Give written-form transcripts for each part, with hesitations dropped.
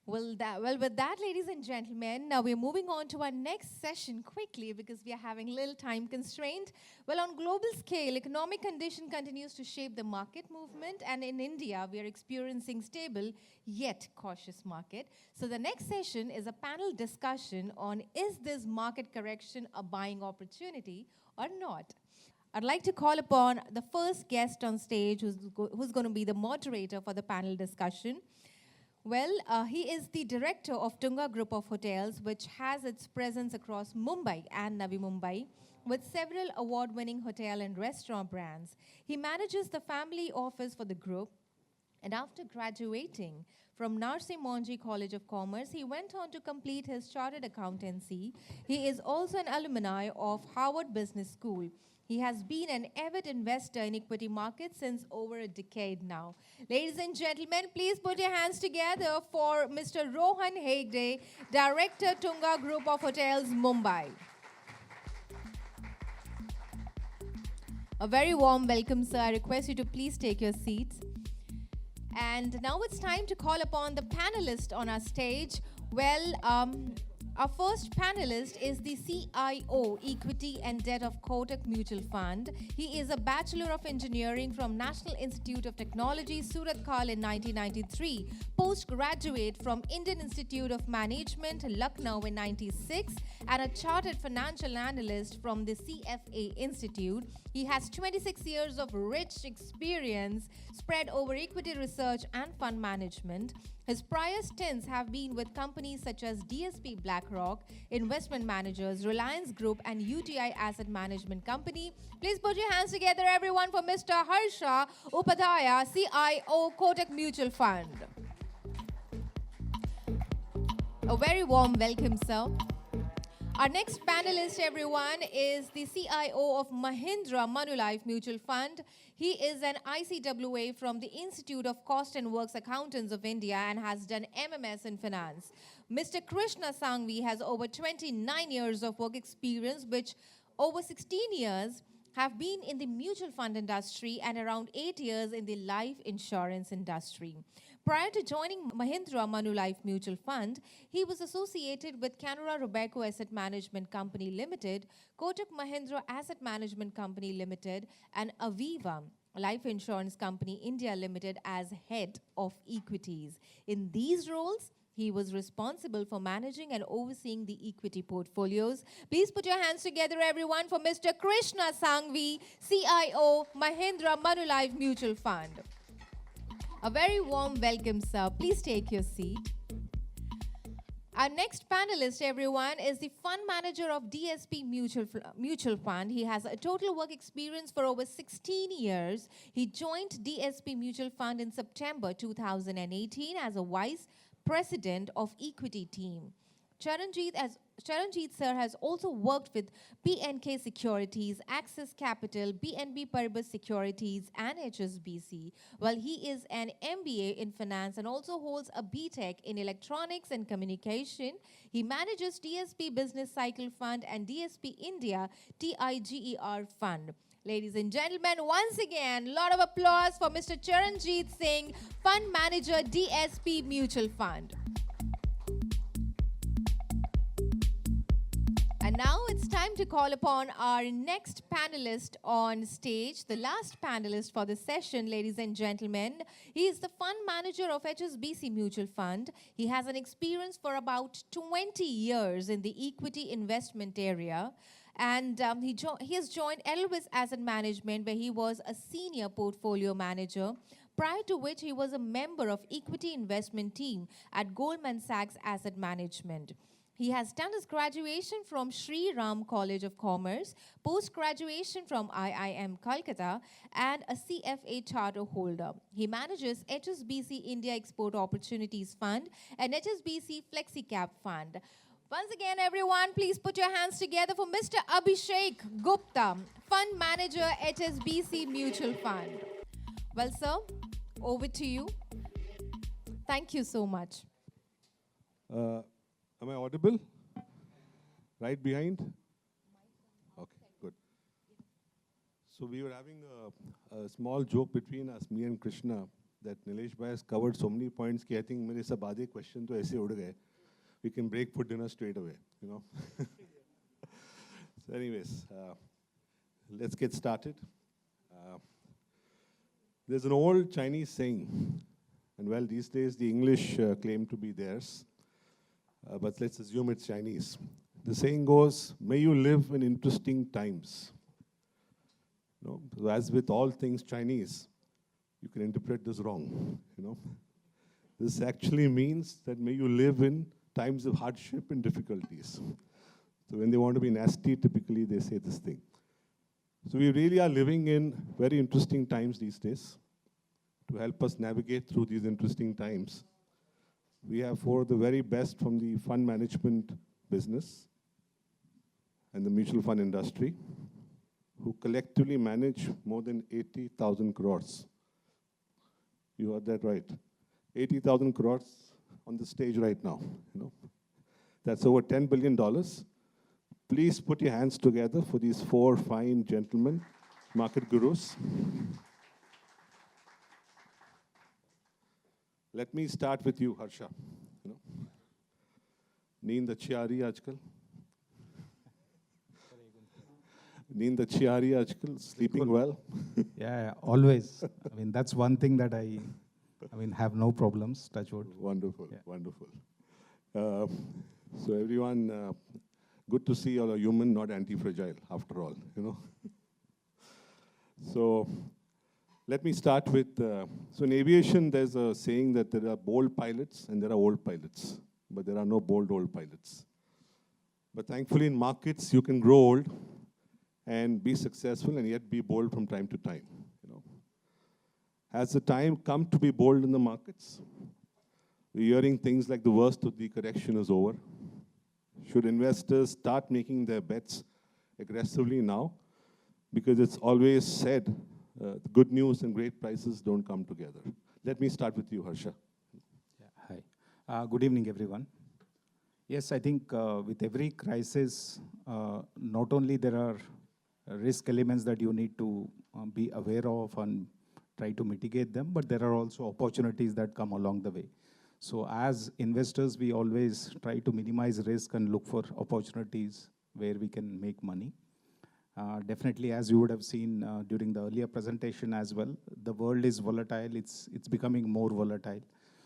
Well, with that, ladies and gentlemen, now we're moving on to our next session quickly because we are having little time constraint. Well, on global scale, economic condition continues to shape the market movement, and in India, we are experiencing stable yet cautious market. So the next session is a panel discussion on is this market correction a buying opportunity or not? I'd like to call upon the first guest on stage who's going to be the moderator for the panel discussion. Well, he is the director of Tunga Group of Hotels, which has its presence across Mumbai and Navi Mumbai, with several award-winning hotel and restaurant brands. He manages the family office for the group, and after graduating from Narsee Monjee College of Commerce, he went on to complete his chartered accountancy. He is also an alumni of Harvard Business School. He has been an avid investor in equity markets since over a decade now. Ladies and gentlemen, please put your hands together for Mr. Rohan Hegde, Director, Tunga Group of Hotels, Mumbai. A very warm welcome, sir. I request you to please take your seats. And now it's time to call upon the panelist on our stage. Well, our first panelist is the CIO, Equity and Debt of Kotak Mutual Fund. He is a Bachelor of Engineering from National Institute of Technology, Surat Kal in 1993, postgraduate from Indian Institute of Management, Lucknow in 96, and a Chartered Financial Analyst from the CFA Institute. He has 26 years of rich experience spread over equity research and fund management. His prior stints have been with companies such as DSP BlackRock, Investment Managers, Reliance Group, and UTI Asset Management Company. Please put your hands together, everyone, for Mr. Harsha Upadhyaya, CIO, Kotak Mutual Fund. A very warm welcome, sir. Our next panelist, everyone, is the CIO of Mahindra Manulife Mutual Fund. He is an ICWA from the Institute of Cost and Works Accountants of India and has done MMS in finance. Mr. Krishna Sanghavi has over 29 years of work experience, which over 16 years have been in the mutual fund industry and around 8 years in the life insurance industry. Prior to joining Mahindra Manulife Mutual Fund, he was associated with Canara Robeco Asset Management Company Limited, Kotak Mahindra Asset Management Company Limited, and Aviva Life Insurance Company India Limited as head of equities. In these roles, he was responsible for managing and overseeing the equity portfolios. Please put your hands together, everyone, for Mr. Krishna Sanghavi, CIO, Mahindra Manulife Mutual Fund. A very warm welcome, sir. Please take your seat. Our next panelist, everyone, is the fund manager of DSP Mutual Fund. He has a total work experience for over 16 years. He joined DSP Mutual Fund in September 2018 as a vice president of equity team. Charanjit sir has also worked with PNK Securities, Axis Capital, BNB Paribas Securities, and HSBC. Well, he is an MBA in finance and also holds a BTech in electronics and communication. He manages DSP Business Cycle Fund and DSP India TIGER Fund. Ladies and gentlemen, once again, a lot of applause for Mr. Charanjit Singh, Fund Manager, DSP Mutual Fund. And now it's time to call upon our next panelist on stage, the last panelist for the session, ladies and gentlemen. He is the fund manager of HSBC Mutual Fund. He has an experience for about 20 years in the equity investment area. And he has joined Edelweiss Asset Management, where he was a senior portfolio manager, prior to which he was a member of equity investment team at Goldman Sachs Asset Management. He has done his graduation from Sri Ram College of Commerce, post-graduation from IIM Calcutta, and a CFA charter holder. He manages HSBC India Export Opportunities Fund and HSBC FlexiCap Fund. Once again, everyone, please put your hands together for Mr. Abhishek Gupta, Fund Manager, HSBC Mutual Fund. Well, sir, over to you. Thank you so much. Am I audible? Right behind? Okay, good. So we were having a small joke between us, me and Krishna, that Nilesh Bhai has covered so many points कि I think मेरे सब आधे question तो ऐसे उड़ गए. We can break for dinner straight away, you know. So anyways, let's get started. There's an old Chinese saying, and well, these days the English claim to be theirs, but let's assume it's Chinese. The saying goes, may you live in interesting times. You know, so as with all things Chinese, you can interpret this wrong, you know. This actually means that may you live in times of hardship and difficulties. So when they want to be nasty, typically they say this thing. So we really are living in very interesting times these days. To help us navigate through these interesting times, we have four of the very best from the fund management business and the mutual fund industry, who collectively manage more than 80,000 crores. You heard that right. 80,000 crores on the stage right now. You know, that's over $10 billion. Please put your hands together for these four fine gentlemen, market gurus. Let me start with you, Harsha. You know, नींद अच्छी आ रही है आजकल? नींद अच्छी आ रही है आजकल? Sleeping well? Yeah, always. I mean, that's one thing that I have no problems, touch wood. Wonderful, Yeah. wonderful. So everyone, good to see you all are human, not anti-fragile, after all, you know. So let me start with, so in aviation, there's a saying that there are bold pilots and there are old pilots, but there are no bold old pilots. But thankfully in markets, you can grow old and be successful and yet be bold from time to time, you know. Has the time come to be bold in the markets? We're hearing things like the worst of the correction is over. Should investors start making their bets aggressively now? Because it's always said, the good news and great prices don't come together. Let me start with you, Harsha. Yeah, hi. Good evening, everyone. Yes, I think with every crisis, not only there are risk elements that you need to be aware of and try to mitigate them, but there are also opportunities that come along the way. So as investors, we always try to minimize risk and look for opportunities where we can make money. Definitely, as you would have seen during the earlier presentation as well, the world is volatile. It's becoming more volatile.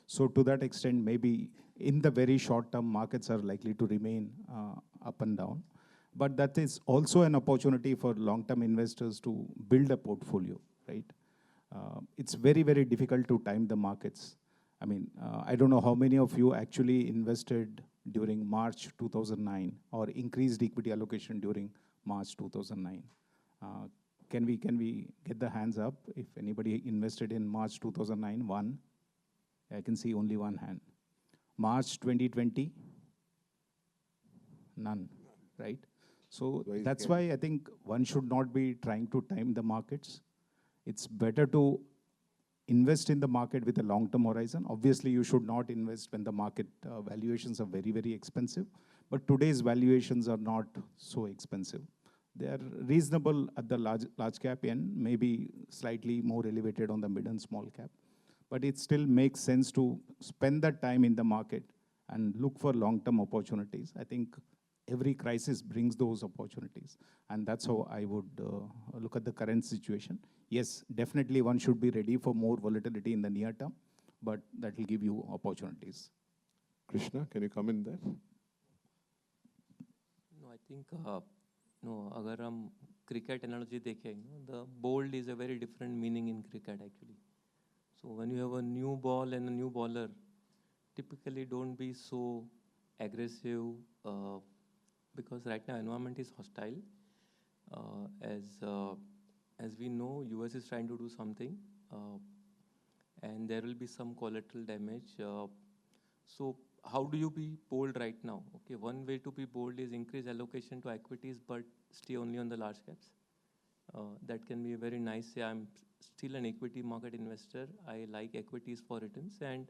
So to that extent, maybe in the very short term, markets are likely to remain up and down. But that is also an opportunity for long-term investors to build a portfolio, right? It's very, very difficult to time the markets. I mean, I don't know how many of you actually invested during March 2009 or increased equity allocation during March 2009. Can we get the hands up if anybody invested in March 2009? One. I can see only one hand. March 2020? None, right? So that's why I think one should not be trying to time the markets. It's better to invest in the market with a long-term horizon. Obviously, you should not invest when the market valuations are very, very expensive. But today's valuations are not so expensive. They are reasonable at the large cap end, maybe slightly more elevated on the mid and small cap. But it still makes sense to spend that time in the market and look for long-term opportunities. I think every crisis brings those opportunities. And that's how I would look at the current situation. Yes, definitely one should be ready for more volatility in the near term, but that will give you opportunities. Krishna, can you come in there? No, I think, no, अगर हम cricket analogy देखें, the bold is a very different meaning in cricket actually. So when you have a new ball and a new bowler, typically don't be so aggressive because right now environment is hostile. As we know, US is trying to do something and there will be some collateral damage. So how do you be bold right now? Okay, one way to be bold is increase allocation to equities, but stay only on the large caps. That can be a very nice. I'm still an equity market investor. I like equities for returns, and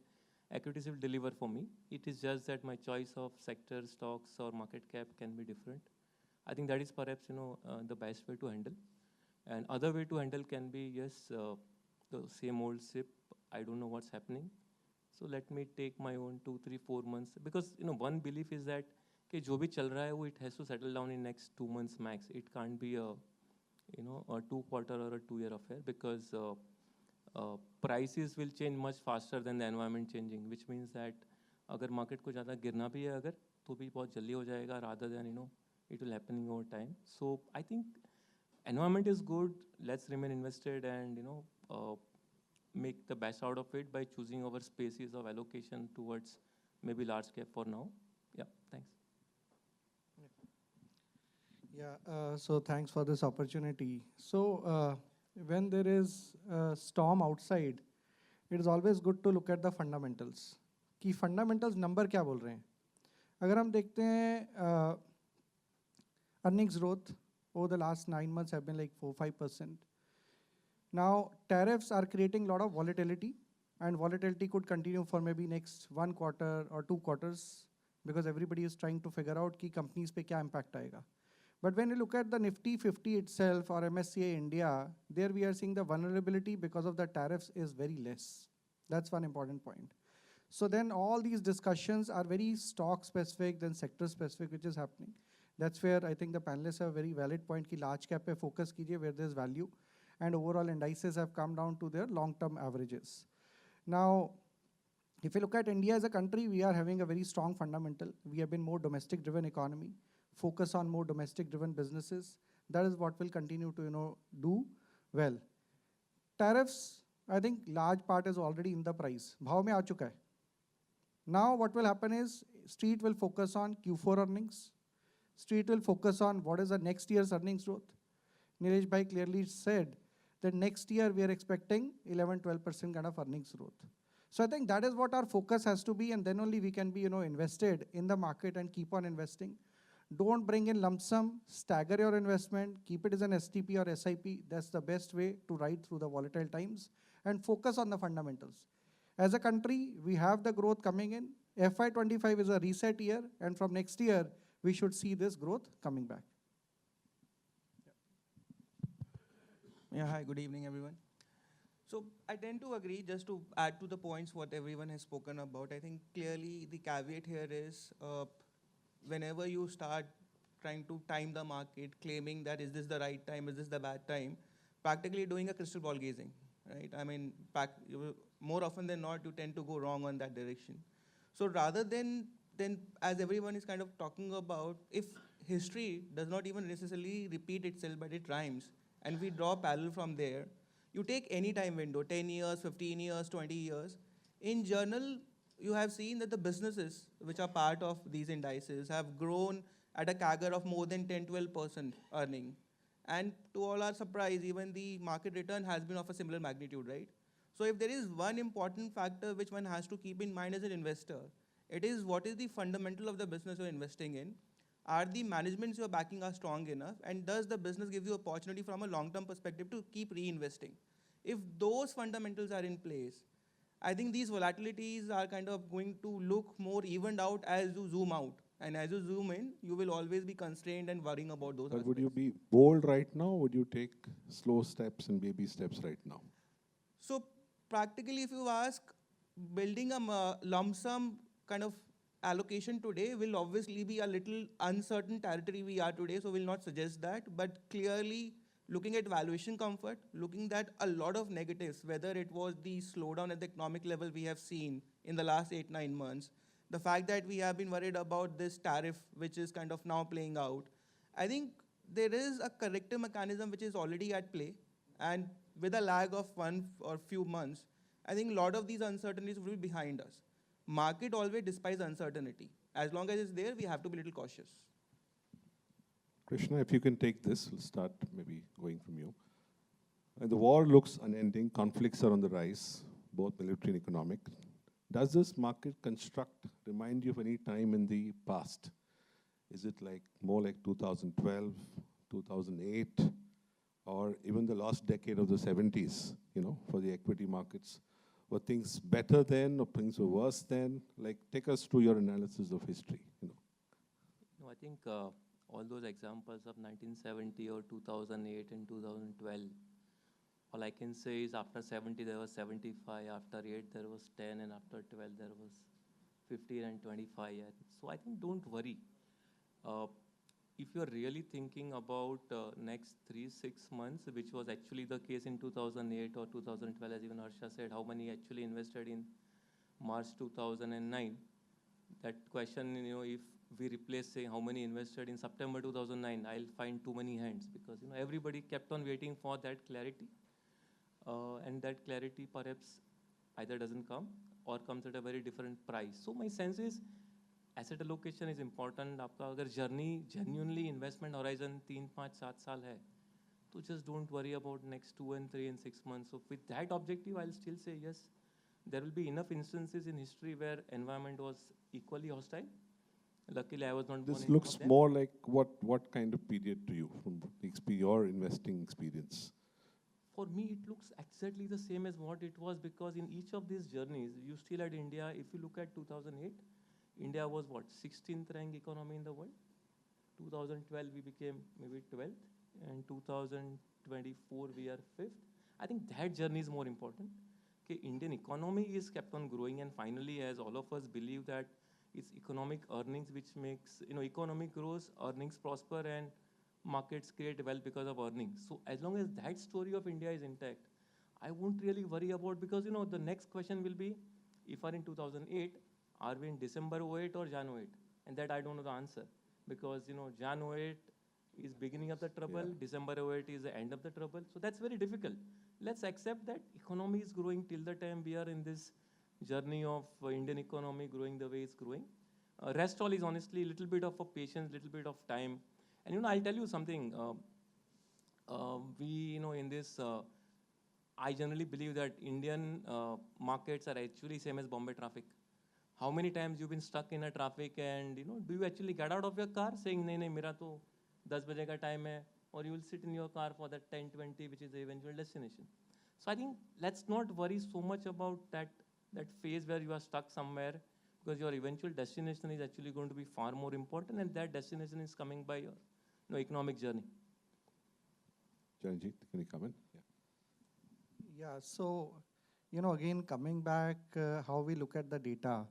equities will deliver for me. It is just that my choice of sector, stocks, or market cap can be different. I think that is perhaps the best way to handle. And other way to handle can be yes, the same old ship, I don't know what's happening. So let me take my own 2, 3, 4 months. Because, one belief is that कि जो भी चल रहा है, it has to settle down in next 2 months max. It can't be a 2 quarter or a 2 year affair, because prices will change much faster than the environment changing, which means that अगर market को ज़्यादा गिरना भी है अगर, तो भी बहुत जल्दी हो जाएगा, rather than, it will happening over time. So I think environment is good. Let's remain invested and, make the best out of it by choosing our spaces of allocation towards maybe large cap for now. Yeah, thanks. Yeah, so thanks for this opportunity. So when there is a storm outside, it is always good to look at the fundamentals. कि fundamentals number क्या बोल रहे हैं? अगर हम देखते हैं earnings growth over the last 9 months have been like 4-5%. Now tariffs are creating a lot of volatility, and volatility could continue for maybe next 1 quarter or 2 quarters, because everybody is trying to figure out कि companies पे क्या impact आएगा. But when you look at the Nifty 50 itself or MSCI India, there we are seeing the vulnerability because of the tariffs is very less. That's one important point. So then all these discussions are very stock specific, then sector specific, which is happening. That's where I think the panelists have a very valid point कि large cap पे focus कीजिए where there's value, and overall indices have come down to their long-term averages. Now, if you look at India as a country, we are having a very strong fundamental. We have been more domestic-driven economy, focus on more domestic-driven businesses. That is what will continue to, do well. Tariffs, I think large part is already in the price. भाव में आ चुका है. Now what will happen is, Street will focus on Q4 earnings. Street will focus on what is the next year's earnings growth. Nilesh Bhai clearly said that next year we are expecting 11-12% kind of earnings growth. So I think that is what our focus has to be, and then only we can be, invested in the market and keep on investing. Don't bring in lump sum, stagger your investment, keep it as an STP or SIP. That's the best way to ride through the volatile times, and focus on the fundamentals. As a country, we have the growth coming in. FY25 is a reset year, and from next year, we should see this growth coming back. Yeah, hi, good evening, everyone. So I tend to agree, just to add to the points what everyone has spoken about. I think clearly the caveat here is whenever you start trying to time the market, claiming that is this the right time, is this the bad time, practically doing a crystal ball gazing, right? I mean, more often than not, you tend to go wrong on that direction. So rather than as everyone is kind of talking about, if history does not even necessarily repeat itself, but it rhymes, and we draw parallel from there, you take any time window, 10 years, 15 years, 20 years. In general, you have seen that the businesses which are part of these indices have grown at a CAGR of more than 10-12% earning. And to all our surprise, even the market return has been of a similar magnitude, right? So if there is one important factor which one has to keep in mind as an investor, it is what is the fundamental of the business you're investing in. Are the managements you're backing are strong enough? And does the business give you opportunity from a long-term perspective to keep reinvesting? If those fundamentals are in place, I think these volatilities are kind of going to look more evened out as you zoom out. And as you zoom in, you will always be constrained and worrying about those aspects. But would you be bold right now, or would you take slow steps and baby steps right now? So practically, if you ask, building a lump sum kind of allocation today will obviously be a little uncertain territory we are today, so we'll not suggest that. But clearly, looking at valuation comfort, looking at a lot of negatives, whether it was the slowdown at the economic level we have seen in the last 8-9 months, the fact that we have been worried about this tariff, which is kind of now playing out, I think there is a corrective mechanism which is already at play. And with a lag of 1 or few months, I think a lot of these uncertainties will be behind us. Market always despises uncertainty. As long as it's there, we have to be a little cautious. Krishna, if you can take this, we'll start maybe going from you. The war looks unending. Conflicts are on the rise, both military and economic. Does this market construct remind you of any time in the past? Is it like more like 2012, 2008, or even the last decade of the 70s, for the equity markets? Were things better then, or things were worse then? Like, take us through your analysis of history. No, I think all those examples of 1970 or 2008 and 2012, all I can say is after 70 there was 75, after 8 there was 10, and after 12 there was 15 and 25. So I think don't worry. Uh, if you're really thinking about next 3-6 months, which was actually the case in 2008 or 2012, as even Harsha said, how many actually invested in March 2009? That question, if we replace saying how many invested in September 2009, I'll find too many hands, because everybody kept on waiting for that clarity, and that clarity perhaps either doesn't come or comes at a very different price. So my sense is asset allocation is important. आपका अगर journey genuinely investment horizon 3, 5, 7 साल है, तो just don't worry about next 2 and 3 and 6 months. So with that objective, I'll still say yes. There will be enough instances in history where environment was equally hostile. Luckily, I was not born This in looks one of them. more like what kind of period to you from your investing experience? For me, it looks exactly the same as what it was, because in each of these journeys, you still had India. If you look at 2008, India was what, 16th rank economy in the world. 2012, we became maybe 12th, and 2024, we are 5th. I think that journey is more important. Okay, Indian economy is kept on growing, and finally, as all of us believe that it's economic earnings which makes, economy grows, earnings prosper, and markets create wealth because of earnings. So as long as that story of India is intact, I won't really worry about, because the next question will be, if are in 2008, are we in December 08 or Jan 08? And that I don't know the answer, because Jan 08 is beginning of the trouble, Yeah. December 08 is the end of the trouble. So that's very difficult. Let's accept that economy is growing till the time we are in this journey of Indian economy growing the way it's growing. Rest all is honestly a little bit of a patience, little bit of time. And I'll tell you something. We, in this, I generally believe that Indian markets are actually same as Bombay traffic. How many times you've been stuck in a traffic, and do you actually get out of your car saying, "Nahi, nahi, mera to 10 baje ka time hai," or you will sit in your car for that 10:20, which is the eventual destination. So I think let's not worry so much about that phase where you are stuck somewhere, because your eventual destination is actually going to be far more important, and that destination is coming by your economic journey. Charanjit, can you comment? Yeah. Yeah, so, again, coming back, how we look at the data.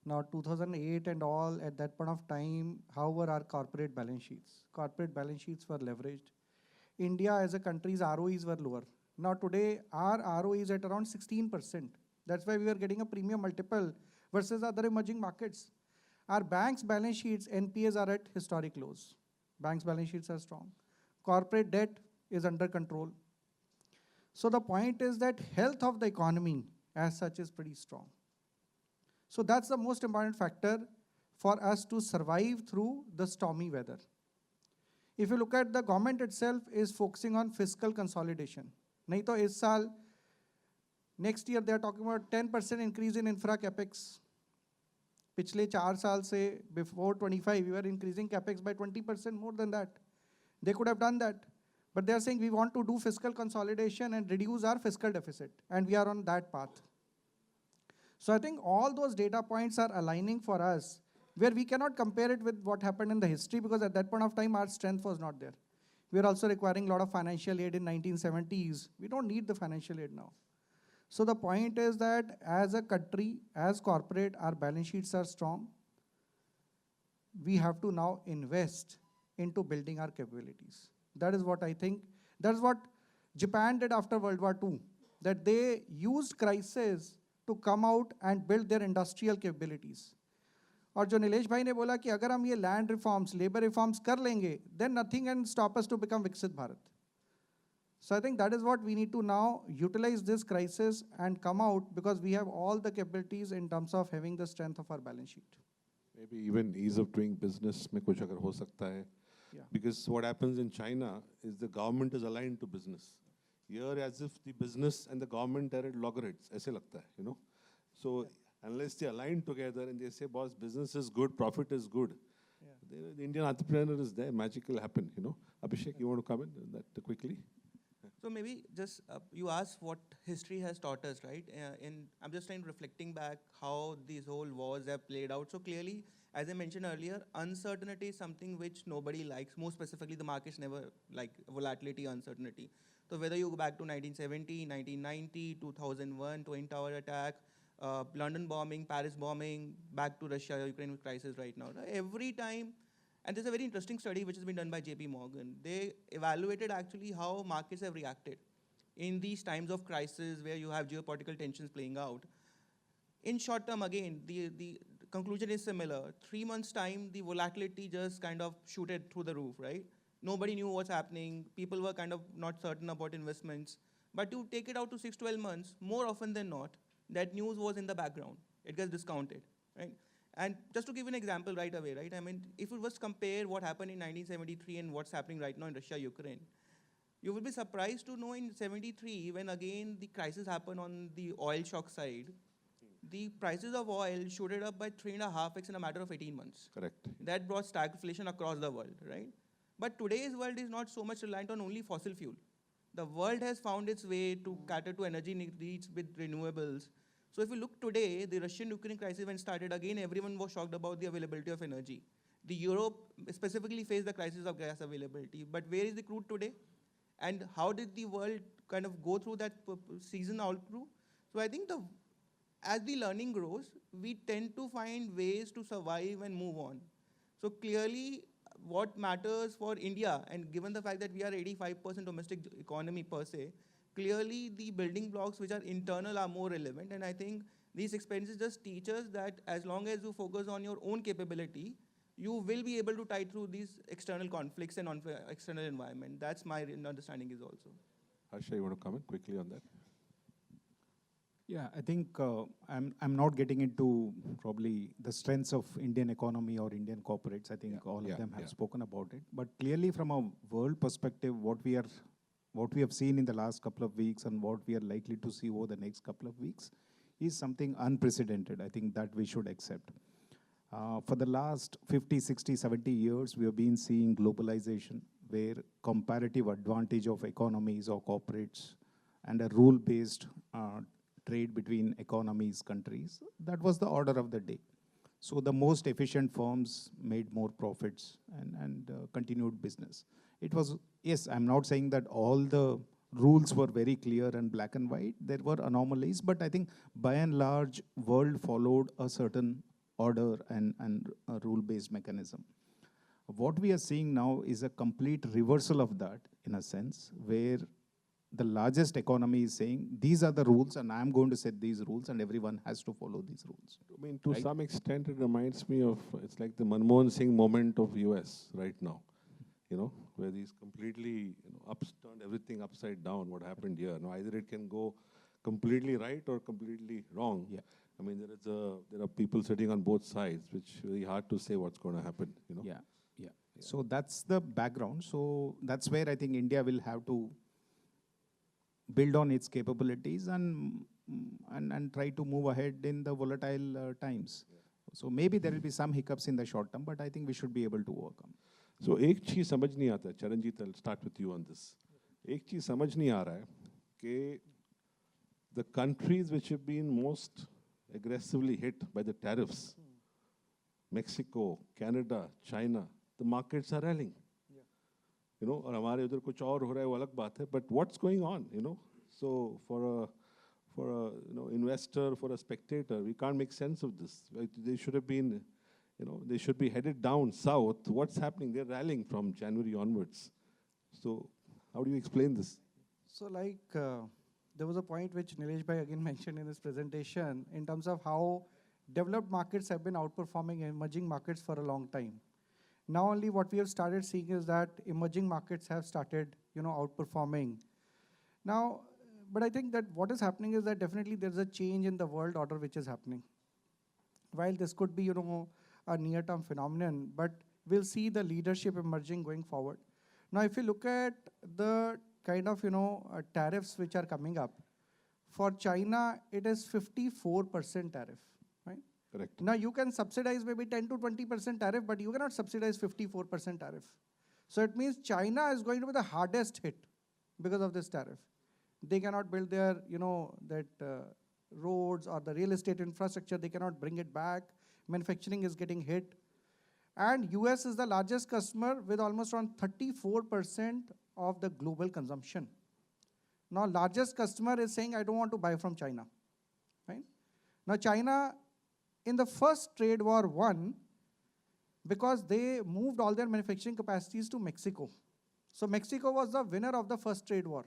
Now, 2008 and all, at that point of time, how were our corporate balance sheets? Corporate balance sheets were leveraged. India as a country's ROEs were lower. Now, today, our ROE is at around 16%. That's why we are getting a premium multiple versus other emerging markets. Our banks' balance sheets, NPAs, are at historic lows. Banks' balance sheets are strong. Corporate debt is under control. So the point is that health of the economy as such is pretty strong. So that's the most important factor for us to survive through the stormy weather. If you look at the government itself is focusing on fiscal consolidation. Nahi to is saal, next year they are talking about 10% increase in infra capex. Pichle 4 saal se, before 25, we were increasing capex by 20% more than that. They could have done that. But they are saying we want to do fiscal consolidation and reduce our fiscal deficit. And we are on that path. So I think all those data points are aligning for us, where we cannot compare it with what happened in the history, because at that point of time, our strength was not there. We are also requiring a lot of financial aid in 1970s. We don't need the financial aid now. So the point is that as a country, as corporate, our balance sheets are strong. We have to now invest into building our capabilities. That is what I think. That is what Japan did after World War II, that they used crisis to come out and build their industrial capabilities. और जो नीलेश भाई ने बोला कि अगर हम ये land reforms, labour reforms कर लेंगे, then nothing can stop us to become Viksit Bharat. So I think that is what we need to now utilize this crisis and come out, because we have all the capabilities in terms of having the strength of our balance sheet. Maybe even ease of doing business में कुछ अगर हो सकता है. Yeah. Because what happens in China is the government is aligned to business. Here, as if the business and the government are at loggerheads, ऐसे लगता है, So unless they align together and they say, boss, business is good, profit is good, the Indian entrepreneur is there, magic will happen, Abhishek, you want to comment on that quickly? So maybe just, you asked what history has taught us, right? I'm just trying reflecting back how these whole wars have played out. So clearly, as I mentioned earlier, uncertainty is something which nobody likes. More specifically, the markets never like volatility, uncertainty. So whether you go back to 1970, 1990, 2001, Twin Tower attack, London bombing, Paris bombing, back to Russia-Ukraine crisis right now. Every time, and there's a very interesting study which has been done by JP Morgan. They evaluated actually how markets have reacted in these times of crisis where you have geopolitical tensions playing out. In short term, again, the conclusion is similar. 3 months' time, the volatility just kind of shooted through the roof, right? Nobody knew what's happening. People were kind of not certain about investments. But to take it out to 6, 12 months, more often than not, that news was in the background. It gets discounted, right? And just to give an example right away, right? I mean, if we was compare what happened in 1973 and what's happening right now in Russia, Ukraine, you will be surprised to know in 73, when again the crisis happened on the oil shock side, the prices of oil shooted up by 3.5x in a matter of 18 months. Correct. That brought stagflation across the world, right? But today's world is not so much reliant on only fossil fuel. The world has found its way to cater to energy needs with renewables. So if you look today, the Russian-Ukraine crisis when started, again, everyone was shocked about the availability of energy. The Europe specifically faced the crisis of gas availability. But where is the crude today? And how did the world kind of go through that season all through? So I think as the learning grows, we tend to find ways to survive and move on. So clearly, what matters for India, and given the fact that we are 85% domestic economy per se, clearly the building blocks which are internal are more relevant. And I think these experiences just teach us that as long as you focus on your own capability, you will be able to tide through these external conflicts and external environment. That's my understanding is also. Harsha, you want to comment quickly on that? Yeah, I think I'm not getting into probably the strengths of Indian economy or Indian corporates. I think all of them have spoken about it. But clearly from a world perspective, what we have seen in the last couple of weeks and what we are likely to see over the next couple of weeks is something unprecedented. I think that we should accept. For the last 50, 60, 70 years, we have been seeing globalization where comparative advantage of economies or corporates and a rule-based trade between economies, countries, that was the order of the day. So the most efficient firms made more profits and continued business. It was, yes, I'm not saying that all the rules were very clear and black and white. There were anomalies, but I think by and large, world followed a certain order and a rule-based mechanism. What we are seeing now is a complete reversal of that, in a sense, where the largest economy is saying, these are the rules, and I'm going to set these rules, and everyone has to follow these rules. I mean, to some extent, it reminds me of, it's like the Manmohan Singh moment of US right now, where he's completely turned everything upside down, what happened here. Now, either it can go completely right or completely wrong. Yeah. I mean, there are people sitting on both sides, which is really hard to say what's going to happen, Yeah. So that's the background. So that's where I think India will have to build on its capabilities and try to move ahead in the volatile times. Yeah. So maybe there will be some hiccups in the short term, but I think we should be able to overcome. So एक चीज समझ नहीं आता, Charanjit, I'll start with you on this. एक चीज समझ नहीं आ रहा है कि the countries which have been most aggressively hit by the tariffs, Mexico, Canada, China, the markets are rallying. और हमारे उधर कुछ और हो रहा है वो अलग बात है, but what's going on, So for a investor, for a spectator, we can't make sense of this. Right? They should have been, they should be headed down south. What's happening? They're rallying from January onwards. So how do you explain this? So there was a point which Nilesh Bhai again mentioned in his presentation in terms of how developed markets have been outperforming emerging markets for a long time. Now only what we have started seeing is that emerging markets have started, outperforming. Now, but I think that what is happening is that definitely there's a change in the world order which is happening. While this could be, a near-term phenomenon, but we'll see the leadership emerging going forward. Now, if you look at the kind of, tariffs which are coming up, for China, it is 54% tariff. Correct. Now, you can subsidize maybe 10 to 20% tariff, but you cannot subsidize 54% tariff. So it means China is going to be the hardest hit because of this tariff. They cannot build their, roads or the real estate infrastructure. They cannot bring it back. Manufacturing is getting hit. And US is the largest customer with almost around 34% of the global consumption. Now, largest customer is saying, I don't want to buy from China. Right? Now, China, in the first trade war, won because they moved all their manufacturing capacities to Mexico. So Mexico was the winner of the first trade war.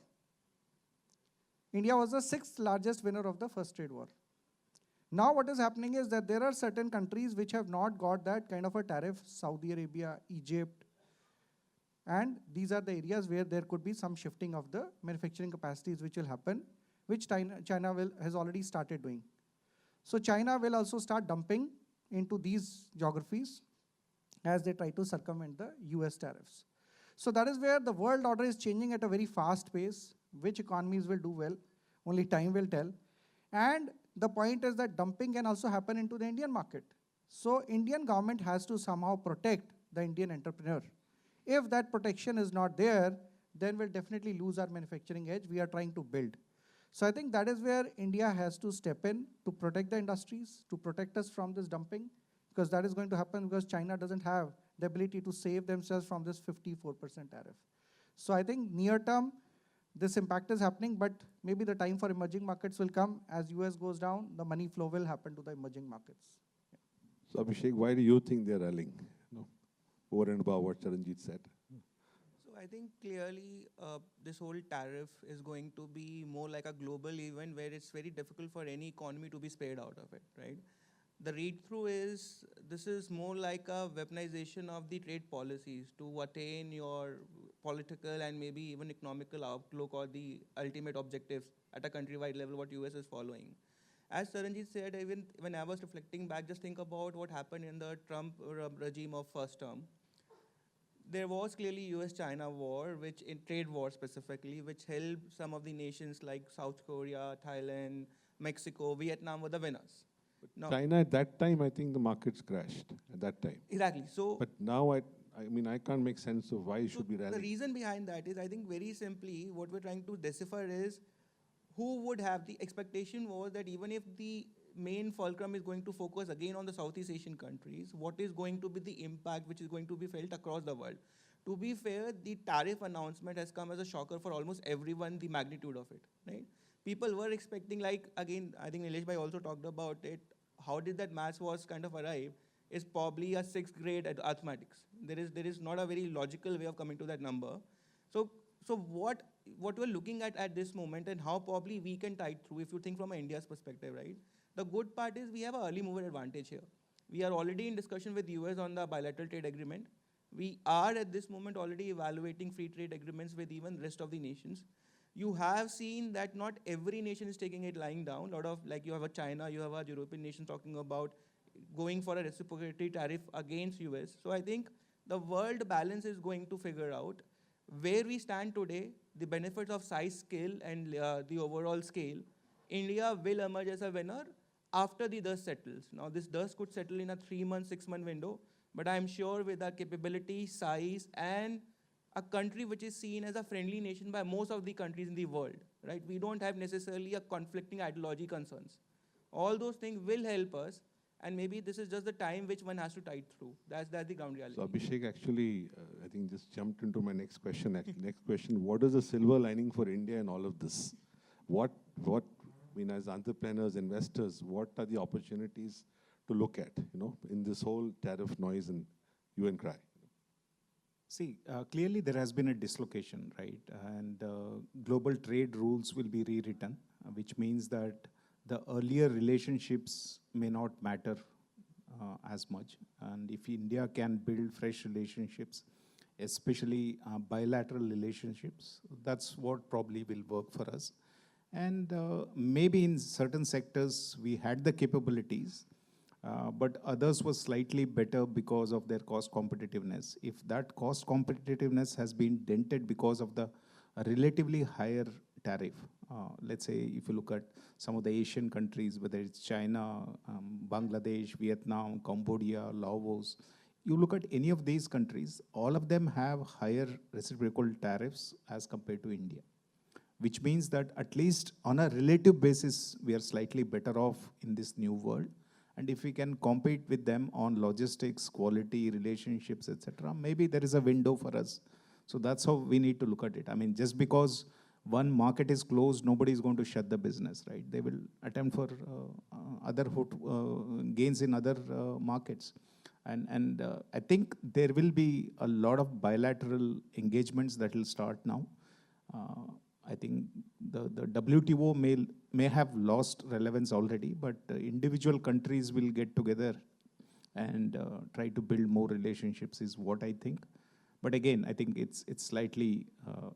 India was the 6th largest winner of the first trade war. Now what is happening is that there are certain countries which have not got that kind of a tariff, Saudi Arabia, Egypt, and these are the areas where there could be some shifting of the manufacturing capacities which will happen, which China has already started doing. So China will also start dumping into these geographies as they try to circumvent the US tariffs. So that is where the world order is changing at a very fast pace. Which economies will do well, only time will tell. And the point is that dumping can also happen into the Indian market. So Indian government has to somehow protect the Indian entrepreneur. If that protection is not there, then we'll definitely lose our manufacturing edge we are trying to build. So I think that is where India has to step in to protect the industries, to protect us from this dumping, because that is going to happen because China doesn't have the ability to save themselves from this 54% tariff. So I think near term, this impact is happening, but maybe the time for emerging markets will come. As US goes down, the money flow will happen to the emerging markets. So Abhishek, why do you think they're rallying? Over and above what Charanjit said. So I think clearly this whole tariff is going to be more like a global event where it's very difficult for any economy to be spared out of it, right? The read-through is, this is more like a weaponization of the trade policies to attain your political and maybe even economical outlook or the ultimate objectives at a countrywide level what US is following. As Charanjit said, even when I was reflecting back, just think about what happened in the Trump regime of first term. There was clearly US-China war, which in trade war specifically, which helped some of the nations like South Korea, Thailand, Mexico, Vietnam were the winners. Now, China at that time, I think the markets crashed at that time. Exactly. So, but now I mean, I can't make sense of why it should be rallying. The reason behind that is, I think very simply, what we're trying to decipher is who would have the expectation was that even if the main fulcrum is going to focus again on the Southeast Asian countries, what is going to be the impact which is going to be felt across the world? To be fair, the tariff announcement has come as a shocker for almost everyone, the magnitude of it, right? People were expecting, like, again, I think Nilesh Bhai also talked about it, how did that maths was kind of arrive, is probably a 6th grade at arithmetics. There is not a very logical way of coming to that number. So what we're looking at this moment and how probably we can tide through, if you think from India's perspective, right? The good part is we have an early mover advantage here. We are already in discussion with US on the bilateral trade agreement. We are at this moment already evaluating free trade agreements with even rest of the nations. You have seen that not every nation is taking it lying down. A lot of, like, you have a China, you have a European nation talking about going for a reciprocatory tariff against US. So I think the world balance is going to figure out where we stand today, the benefits of size, scale, and the overall scale. India will emerge as a winner after the dust settles. Now, this dust could settle in a 3-month, 6-month window, but I'm sure with our capability, size, and a country which is seen as a friendly nation by most of the countries in the world, right? We don't have necessarily a conflicting ideology concerns. All those things will help us, and maybe this is just the time which one has to tide through. That's the ground reality. So Abhishek actually, I think just jumped into my next question. Next question, what is the silver lining for India in all of this? I mean, as entrepreneurs, investors, what are the opportunities to look at, in this whole tariff noise and hue and cry? See, clearly there has been a dislocation, right? And global trade rules will be rewritten, which means that the earlier relationships may not matter as much. And if India can build fresh relationships, especially bilateral relationships, that's what probably will work for us. And maybe in certain sectors, we had the capabilities, but others were slightly better because of their cost competitiveness. If that cost competitiveness has been dented because of the relatively higher tariff, let's say if you look at some of the Asian countries, whether it's China, Bangladesh, Vietnam, Cambodia, Laos, you look at any of these countries, all of them have higher reciprocal tariffs as compared to India, which means that at least on a relative basis, we are slightly better off in this new world. And if we can compete with them on logistics, quality, relationships, etc., maybe there is a window for us. So that's how we need to look at it. I mean, just because one market is closed, nobody is going to shut the business, right? They will attempt for other gains in other markets. And I think there will be a lot of bilateral engagements that will start now. I think the WTO may have lost relevance already, but individual countries will get together and try to build more relationships is what I think. But again, I think it's slightly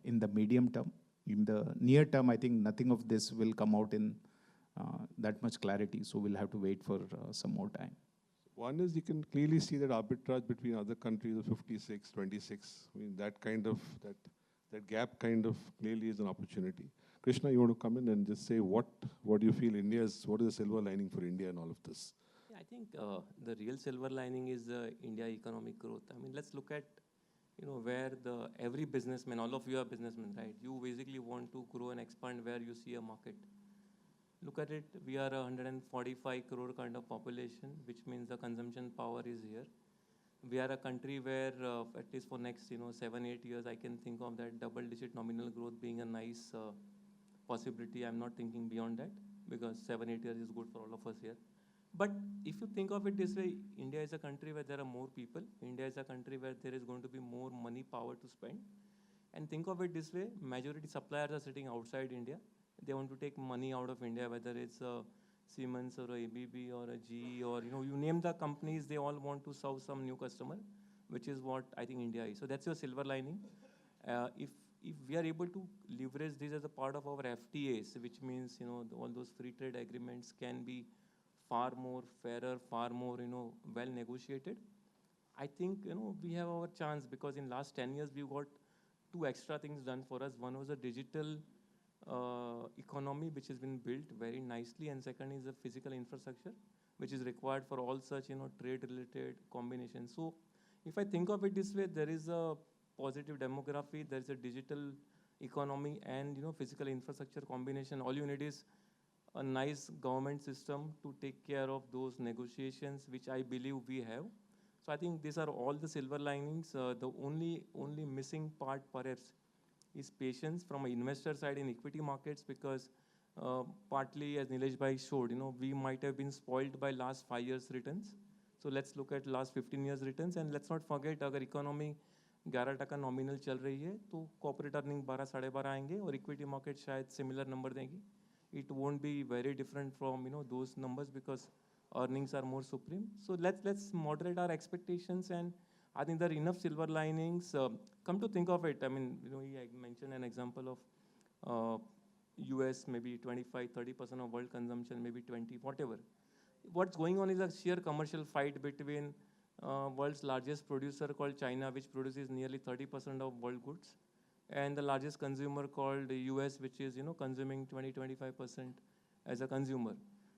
in the medium term. In the near term, I think nothing of this will come out in that much clarity. So we'll have to wait for some more time. One is you can clearly see that arbitrage between other countries of 56, 26. I mean, that kind of, that gap kind of clearly is an opportunity. Krishna, you want to come in and just say what do you feel what is the silver lining for India in all of this? Yeah, I think the real silver lining is India economic growth. I mean, let's look at, where every businessman, all of you are businessmen, right? You basically want to grow and expand where you see a market. Look at it, we are a 145 crore kind of population, which means the consumption power is here. We are a country where, at least for next, 7-8 years, I can think of that double-digit nominal growth being a nice possibility. I'm not thinking beyond that, because 7-8 years is good for all of us here. But if you think of it this way, India is a country where there are more people. India is a country where there is going to be more money power to spend. And think of it this way, majority suppliers are sitting outside India. They want to take money out of India, whether it's a Siemens or a ABB or a GE or, you name the companies, they all want to serve some new customer, which is what I think India is. So that's your silver lining. If we are able to leverage this as a part of our FTAs, which means, all those free trade agreements can be far more fairer, far more, well negotiated. I think, we have our chance, because in last 10 years, we got 2 extra things done for us. One was a digital economy, which has been built very nicely. And second is the physical infrastructure, which is required for all such, trade-related combinations. So if I think of it this way, there is a positive demography, there is a digital economy and, physical infrastructure combination. All you need is a nice government system to take care of those negotiations, which I believe we have. So I think these are all the silver linings. The only missing part perhaps is patience from an investor side in equity markets, because partly, as Nilesh Bhai showed, we might have been spoiled by last 5 years returns. So let's look at last 15 years returns, and let's not forget, अगर economy 11% nominal चल रही है, तो corporate earning 12-12.5 आएंगे और equity market शायद similar number देंगी. It won't be very different from those numbers, because earnings are more supreme. So let's moderate our expectations, and I think there are enough silver linings. Come to think of it, I mean, he mentioned an example of US, maybe 25-30% of world consumption, maybe 20, whatever. What's going on is a sheer commercial fight between world's largest producer called China, which produces nearly 30% of world goods, and the largest consumer called the US, which is consuming 20-25% as a consumer.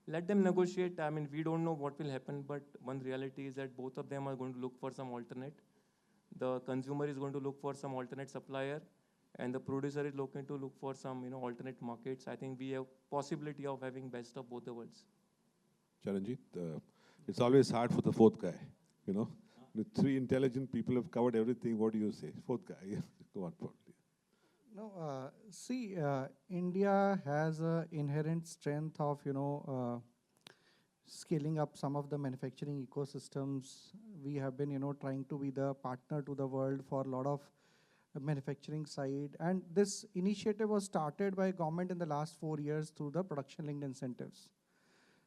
Let them negotiate. I mean, we don't know what will happen, but one reality is that both of them are going to look for some alternate. The consumer is going to look for some alternate supplier, and the producer is looking to look for some alternate markets. I think we have possibility of having best of both the worlds. Charanjit, it's always hard for the fourth guy, The 3 intelligent people have covered everything. What do you say? Fourth guy, go on, probably. No, see, India has an inherent strength of, scaling up some of the manufacturing ecosystems. We have been, trying to be the partner to the world for a lot of manufacturing side. And this initiative was started by government in the last 4 years through the production-linked incentives.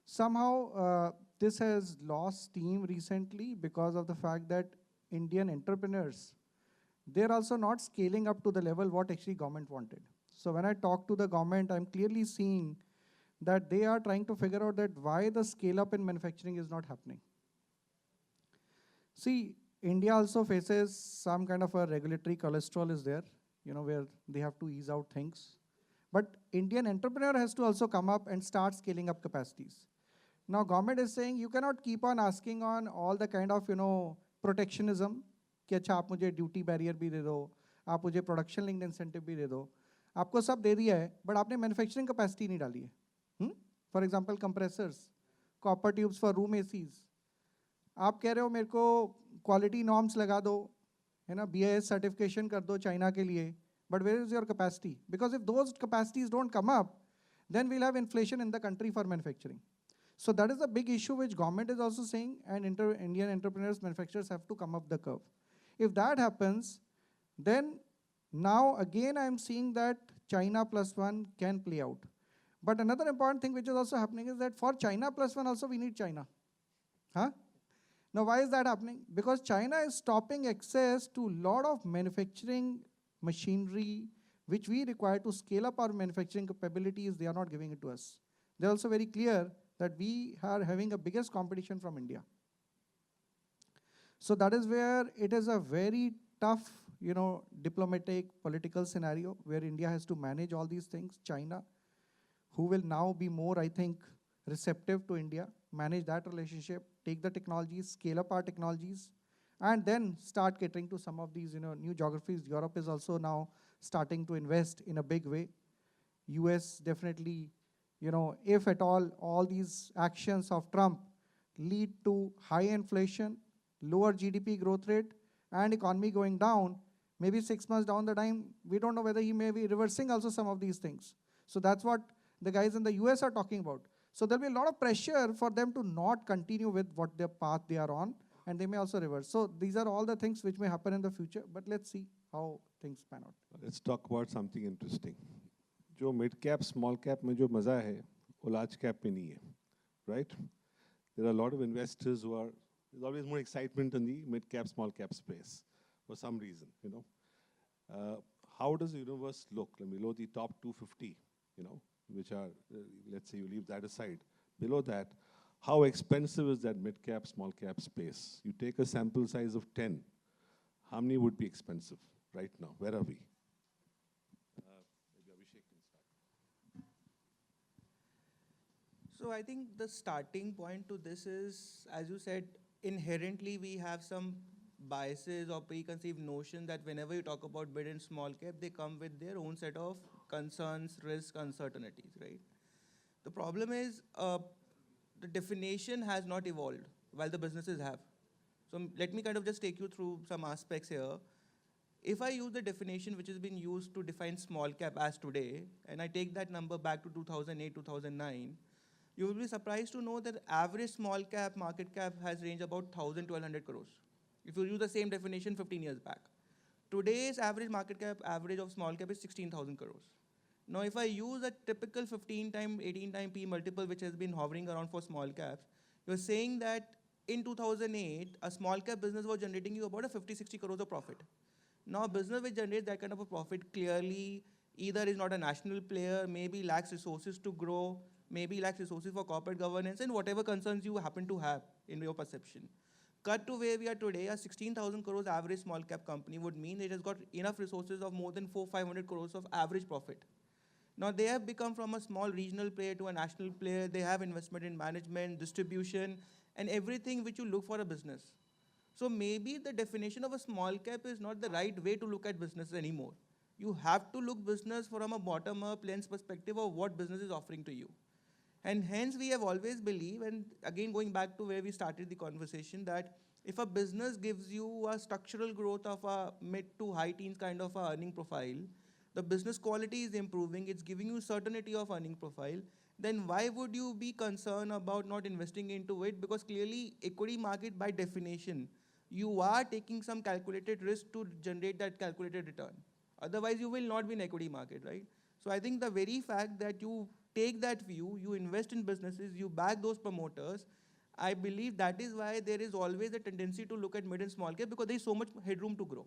Somehow, this has lost steam recently because of the fact that Indian entrepreneurs, they're also not scaling up to the level what actually government wanted. So when I talk to the government, I'm clearly seeing that they are trying to figure out that why the scale up in manufacturing is not happening. See, India also faces some kind of a regulatory cholesterol is there, where they have to ease out things. But Indian entrepreneur has to also come up and start scaling up capacities. Now government is saying you cannot keep on asking on all the kind of, protectionism, कि अच्छा आप मुझे duty barrier भी दे दो, आप मुझे production linked incentive भी दे दो, आपको सब दे दिया है, बट आपने मैन्युफैक्चरिंग कैपेसिटी नहीं डाली है. For example compressors, copper tubes for room ACs, आप कह रहे हो मेरे को क्वालिटी नॉर्म्स लगा दो, है ना, BIS सर्टिफिकेशन कर दो चाइना के लिए, But where is your capacity? Because if those capacities don't come up, then we'll have inflation in the country for manufacturing. So that is a big issue which government is also saying, and Indian entrepreneurs, manufacturers have to come up the curve. If that happens, then now again I'm seeing that China plus one can play out. But another important thing which is also happening is that for China plus one also we need China. Huh? Now why is that happening? Because China is stopping access to a lot of manufacturing machinery which we require to scale up our manufacturing capabilities. They are not giving it to us. They're also very clear that we are having a biggest competition from India. So that is where it is a very tough, diplomatic, political scenario where India has to manage all these things. China, who will now be more, I think, receptive to India, manage that relationship, take the technologies, scale up our technologies, and then start catering to some of these, new geographies. Europe is also now starting to invest in a big way. US definitely, if at all these actions of Trump lead to high inflation, lower GDP growth rate, and economy going down, maybe 6 months down the time, we don't know whether he may be reversing also some of these things. So that's what the guys in the US are talking about. So there'll be a lot of pressure for them to not continue with what their path they are on, and they may also reverse. So these are all the things which may happen in the future, but let's see how things pan out. Let's talk about something interesting. जो mid cap, small cap में जो मजा है, वो large cap में नहीं है, right? There are a lot of investors who are. There's always more excitement in the mid cap, small cap space for some reason, How does the universe look below the top 250, which are, let's say you leave that aside. Below that, how expensive is that mid cap, small cap space? You take a sample size of 10. How many would be expensive right now? Where are we? Maybe Abhishek can start. So I think the starting point to this is, as you said, inherently we have some biases or preconceived notion that whenever you talk about mid and small cap, they come with their own set of concerns, risks, uncertainties, right? The problem is the definition has not evolved while the businesses have. So let me kind of just take you through some aspects here. If I use the definition which has been used to define small cap as today, and I take that number back to 2008, 2009, you will be surprised to know that average small cap market cap has ranged about 1,000-1,200 crores. If you use the same definition 15 years back. Today's average market cap, average of small cap is 16,000 crores. Now, if I use a typical 15 time, 18 time P multiple, which has been hovering around for small caps, you're saying that in 2008, a small cap business was generating you about a 50-60 crores of profit. Now, a business which generates that kind of a profit clearly either is not a national player, maybe lacks resources to grow, maybe lacks resources for corporate governance, and whatever concerns you happen to have in your perception. Cut to where we are today, a 16,000 crores average small cap company would mean it has got enough resources of more than 400-500 crores of average profit. Now they have become from a small regional player to a national player. They have investment in management, distribution, and everything which you look for a business. So maybe the definition of a small cap is not the right way to look at business anymore. You have to look business from a bottom-up lens perspective of what business is offering to you. And hence we have always believed, and again going back to where we started the conversation, that if a business gives you a structural growth of a mid to high teens kind of a earning profile, the business quality is improving, it's giving you certainty of earning profile, then why would you be concerned about not investing into it? Because clearly equity market by definition, you are taking some calculated risk to generate that calculated return. Otherwise you will not be in equity market, right? So I think the very fact that you take that view, you invest in businesses, you back those promoters, I believe that is why there is always a tendency to look at mid and small cap, because there is so much headroom to grow.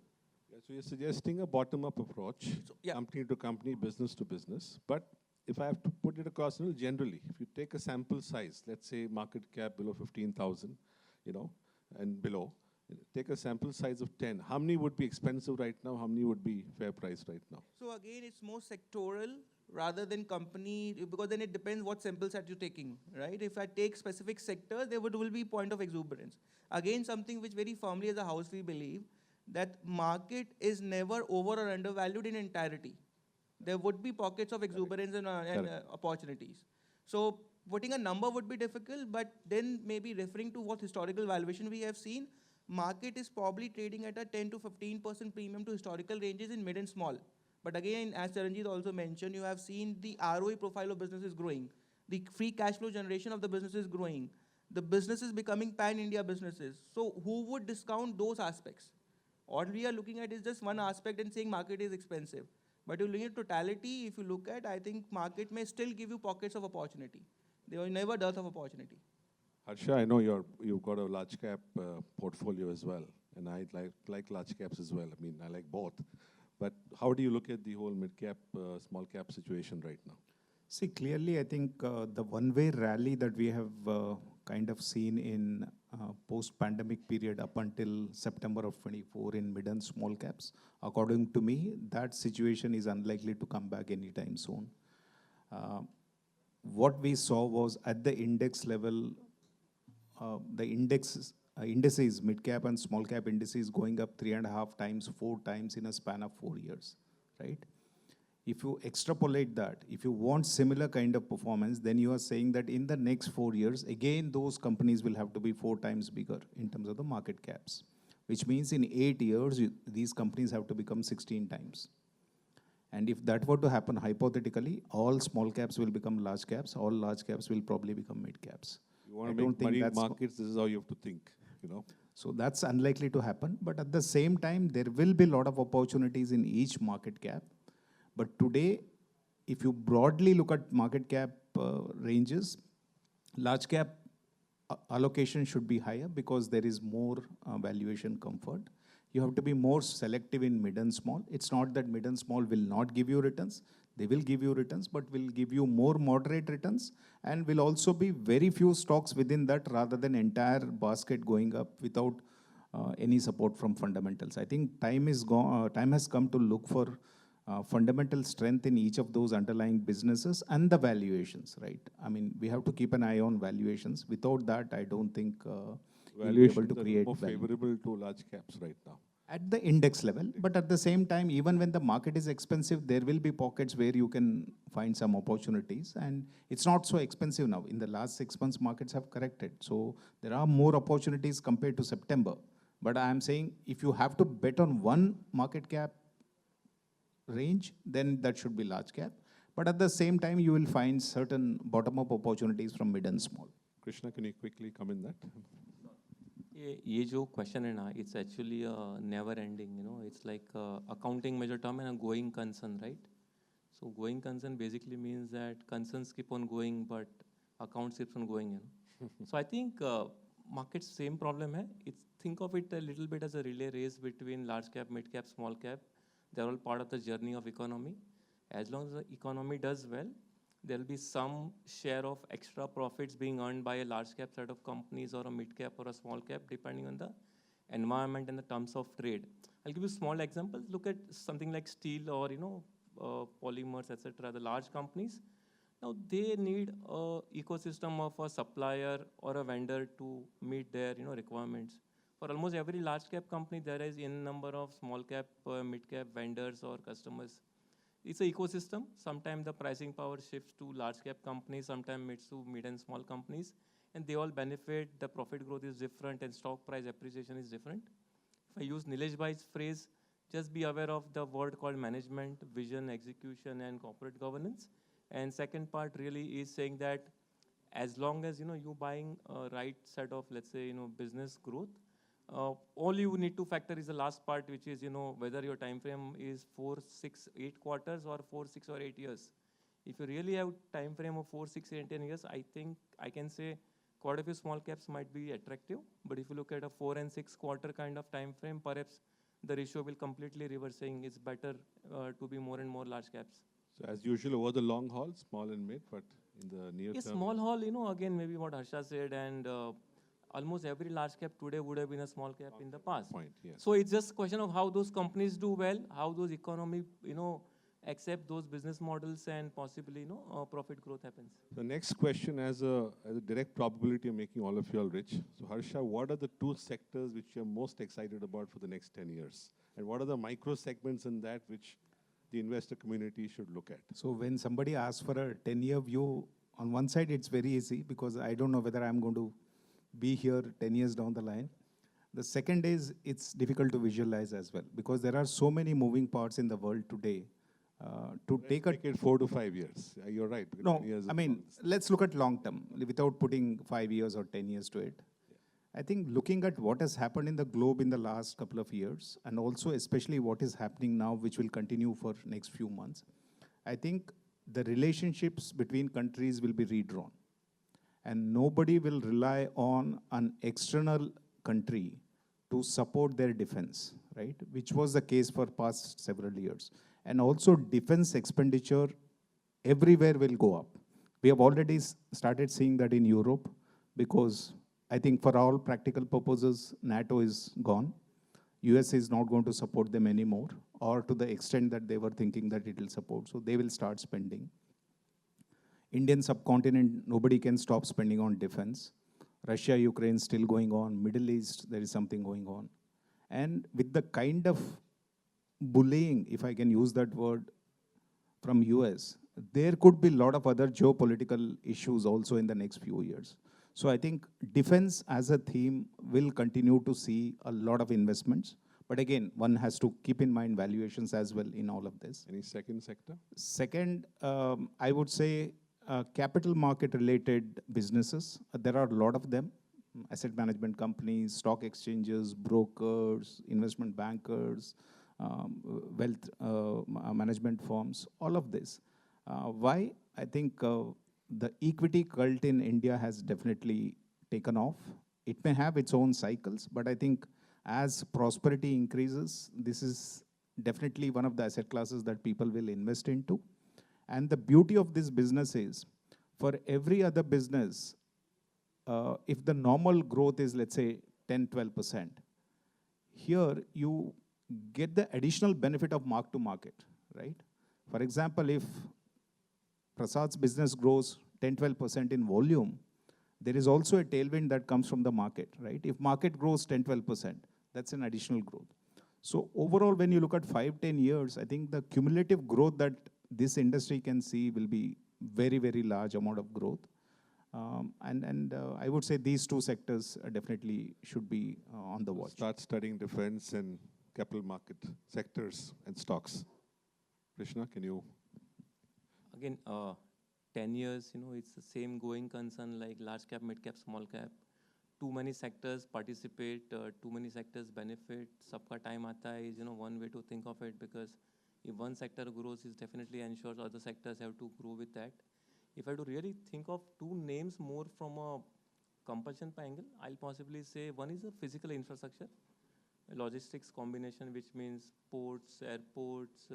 Yeah, so you're suggesting a bottom-up approach, company to company, business to business. But if I have to put it across generally, if you take a sample size, let's say market cap below 15,000, and below, take a sample size of 10. How many would be expensive right now? How many would be fair price right now? So again, it's more sectoral rather than company, because then it depends what sample set you're taking, right? If I take specific sectors, there will be point of exuberance. Again, something which very firmly as a house we believe, that market is never over or undervalued in entirety. There would be pockets of exuberance and opportunities. So putting a number would be difficult, but then maybe referring to what historical valuation we have seen, market is probably trading at a 10 to 15% premium to historical ranges in mid and small. But again, as Charanjit also mentioned, you have seen the ROE profile of business is growing. The free cash flow generation of the business is growing. The business is becoming pan-India businesses. So who would discount those aspects? All we are looking at is just one aspect and saying market is expensive. But you look at totality, if you look at, I think market may still give you pockets of opportunity. There are never dearth of opportunity. Harsha, I know you've got a large cap portfolio as well, and I like large caps as well. I mean, I like both. But how do you look at the whole mid cap, small cap situation right now? See, clearly, I think the one-way rally that we have kind of seen in post-pandemic period up until September of 24 in mid and small caps, according to me, that situation is unlikely to come back anytime soon. What we saw was at the index level, the indices, mid-cap and small-cap indices going up 3.5 times, 4 times in a span of 4 years, right? If you extrapolate that, if you want similar kind of performance, then you are saying that in the next 4 years, again, those companies will have to be 4 times bigger in terms of the market caps, which means in 8 years, these companies have to become 16 times. And if that were to happen hypothetically, all small caps will become large caps, all large caps will probably become mid caps. You want to make money in markets, this is how you have to think, you know. So that's unlikely to happen. But at the same time, there will be a lot of opportunities in each market cap. But today, if you broadly look at market cap ranges, large cap allocation should be higher because there is more valuation comfort. You have to be more selective in mid and small. It's not that mid and small will not give you returns. They will give you returns, but will give you more moderate returns and will also be very few stocks within that rather than entire basket going up without any support from fundamentals. I think time has come to look for fundamental strength in each of those underlying businesses and the valuations, right? I mean, we have to keep an eye on valuations. Without that, I don't think we'll be able to create more value. favorable to large caps right now. At the index level, but at the same time, even when the market is expensive, there will be pockets where you can find some opportunities, and it's not so expensive now. In the last 6 months, markets have corrected. So there are more opportunities compared to September. But I am saying if you have to bet on one market cap range, then that should be large cap. But at the same time, you will find certain bottom-up opportunities from mid and small. Krishna, can you quickly come in that? ये जो question है ना, it's actually never ending, you know. It's like accounting major term and a going concern, right? So going concern basically means that concerns keep on going, but accounts keeps on going, you know. So I think market's same problem hai. It's think of it a little bit as a relay race between large cap, mid cap, small cap. They're all part of the journey of economy. As long as the economy does well, there will be some share of extra profits being earned by a large cap set of companies or a mid cap or a small cap, depending on the environment and the terms of trade. I'll give you small examples. Look at something like steel or, you know, polymers, etc. The large companies, now they need a ecosystem of a supplier or a vendor to meet their, you know, requirements. For almost every large cap company, there is in number of small cap, mid cap vendors or customers. It's an ecosystem. Sometimes the pricing power shifts to large cap companies, sometimes it's to mid and small companies, and they all benefit. The profit growth is different and stock price appreciation is different. If I use Nilesh Bhai's phrase, just be aware of the word called management, vision, execution, and corporate governance. And second part really is saying that as long as, you know, you're buying a right set of, let's say, you know, business growth, all you need to factor is the last part, which is, you know, whether your time frame is 4, 6, 8 quarters or 4, 6, or 8 years. If you really have time frame of 4, 6, 8, 10 years, I think I can say quite a few small caps might be attractive. But if you look at a 4 and 6 quarter kind of time frame, perhaps the ratio will completely reverse, saying it's better to be more and more large caps. So as usual, over the long haul, small and mid, but in the near term. Small haul, you know, again, maybe what Harsha said, and almost every large cap today would have been a small cap in the past. Point, yes. So it's just a question of how those companies do well, how those economy, you know, accept those business models, and possibly, you know, profit growth happens. The next question, as a direct probability of making all of you all rich. So Harsha, what are the 2 sectors which you're most excited about for the next 10 years? And what are the micro segments in that which the investor community should look at? So when somebody asks for a 10-year view, on one side, it's very easy because I don't know whether I'm going to be here 10 years down the line. The second is it's difficult to visualize as well because there are so many moving parts in the world today To take a Take it 4 to 5 years. You're right. no, 10 years I is mean, long. let's look at long term without putting 5 years or 10 years to it. I think looking at what has happened in the globe in the last couple of years, and also especially what is happening now, which will continue for next few months, I think the relationships between countries will be redrawn. And nobody will rely on an external country to support their defense, right? Which was the case for past several years. And also defense expenditure everywhere will go up. We have already started seeing that in Europe, because I think for all practical purposes, NATO is gone. US is not going to support them anymore, or to the extent that they were thinking that it will support. So they will start spending. Indian subcontinent, nobody can stop spending on defense. Russia, Ukraine still going on. Middle East, there is something going on. And with the kind of bullying, if I can use that word, from US, there could be a lot of other geopolitical issues also in the next few years. So I think defense as a theme will continue to see a lot of investments. But again, one has to keep in mind valuations as well in all of this. Any second sector? Second, I would say capital market related businesses. There are a lot of them. Asset management companies, stock exchanges, brokers, investment bankers, wealth management firms, all of this. Why? I think the equity cult in India has definitely taken off. It may have its own cycles, but I think as prosperity increases, this is definitely one of the asset classes that people will invest into. And the beauty of this business is, for every other business, if the normal growth is, let's say, 10, 12%, here you get the additional benefit of mark to market, right? For example, if Prasad's business grows 10, 12% in volume, there is also a tailwind that comes from the market, right? If market grows 10, 12%, that's an additional growth. So overall, when you look at 5, 10 years, I think the cumulative growth that this industry can see will be very, very large amount of growth. I would say these two sectors definitely should be on the watch. Start studying defense and capital market sectors and stocks. Krishna, can you? Again, 10 years, it's the same going concern like large cap, mid cap, small cap. Too many sectors participate, too many sectors benefit. Sabka time aata hai is, one way to think of it, because if one sector grows, it definitely ensures other sectors have to grow with that. If I do really think of two names more from a compulsion angle, I'll possibly say one is a physical infrastructure, a logistics combination, which means ports, airports,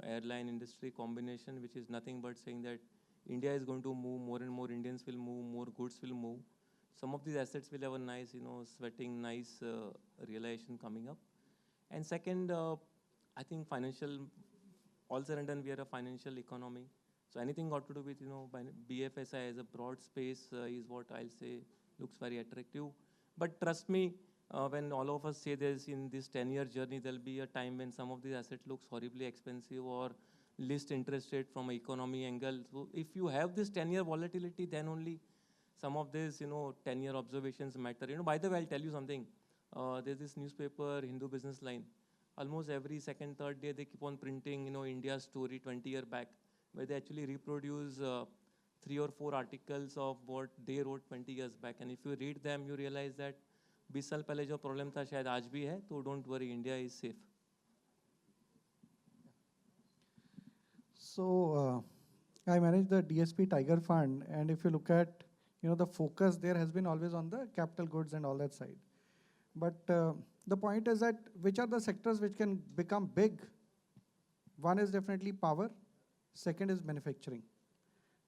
airline industry combination, which is nothing but saying that India is going to move, more and more Indians will move, more goods will move. Some of these assets will have a nice, sweating, nice realization coming up. And second, I think financial, all said and done, we are a financial economy. So anything got to do with, BFSI as a broad space is what I'll say looks very attractive. But trust me, when all of us say this in this 10-year journey, there'll be a time when some of these assets looks horribly expensive or least interest rate from an economy angle. So if you have this 10-year volatility, then only some of these, 10-year observations matter. By the way, I'll tell you something. There's this newspaper, Hindu Business Line. Almost every second, third day, they keep on printing, India's story 20 years back, where they actually reproduce 3 or 4 articles of what they wrote 20 years back. And if you read them, you realize that 20 साल पहले जो problem था शायद आज भी है, तो don't worry, India is safe. So I manage the DSP Tiger Fund, and if you look at, the focus there has been always on the capital goods and all that side. But the point is that which are the sectors which can become big? One is definitely power. Second is manufacturing.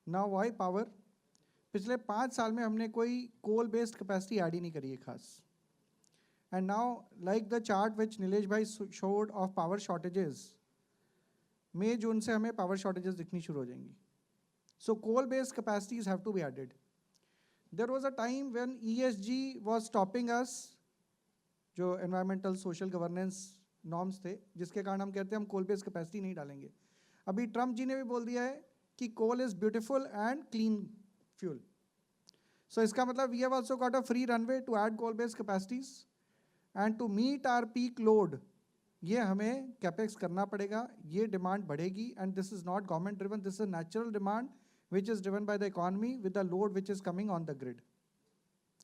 Now why power? पिछले 5 साल में हमने कोई coal based capacity add ही नहीं करी है खास. And now, like the chart which Nilesh bhai showed of power shortages, May, June से हमें power shortages दिखनी शुरू हो जाएंगी. So coal based capacities have to be added. There was a time when ESG was stopping us, जो environmental social governance norms थे, जिसके कारण हम कहते हैं हम coal based capacity नहीं डालेंगे. अभी ट्रम्प जी ने भी बोल दिया है कि coal is beautiful and clean fuel. So इसका मतलब we have also got a free runway to add coal based capacities, and to meet our peak load, ये हमें कैपेक्स करना पड़ेगा, ये डिमांड बढ़ेगी, and this is not government driven, this is a natural demand which is driven by the economy with the load which is coming on the grid.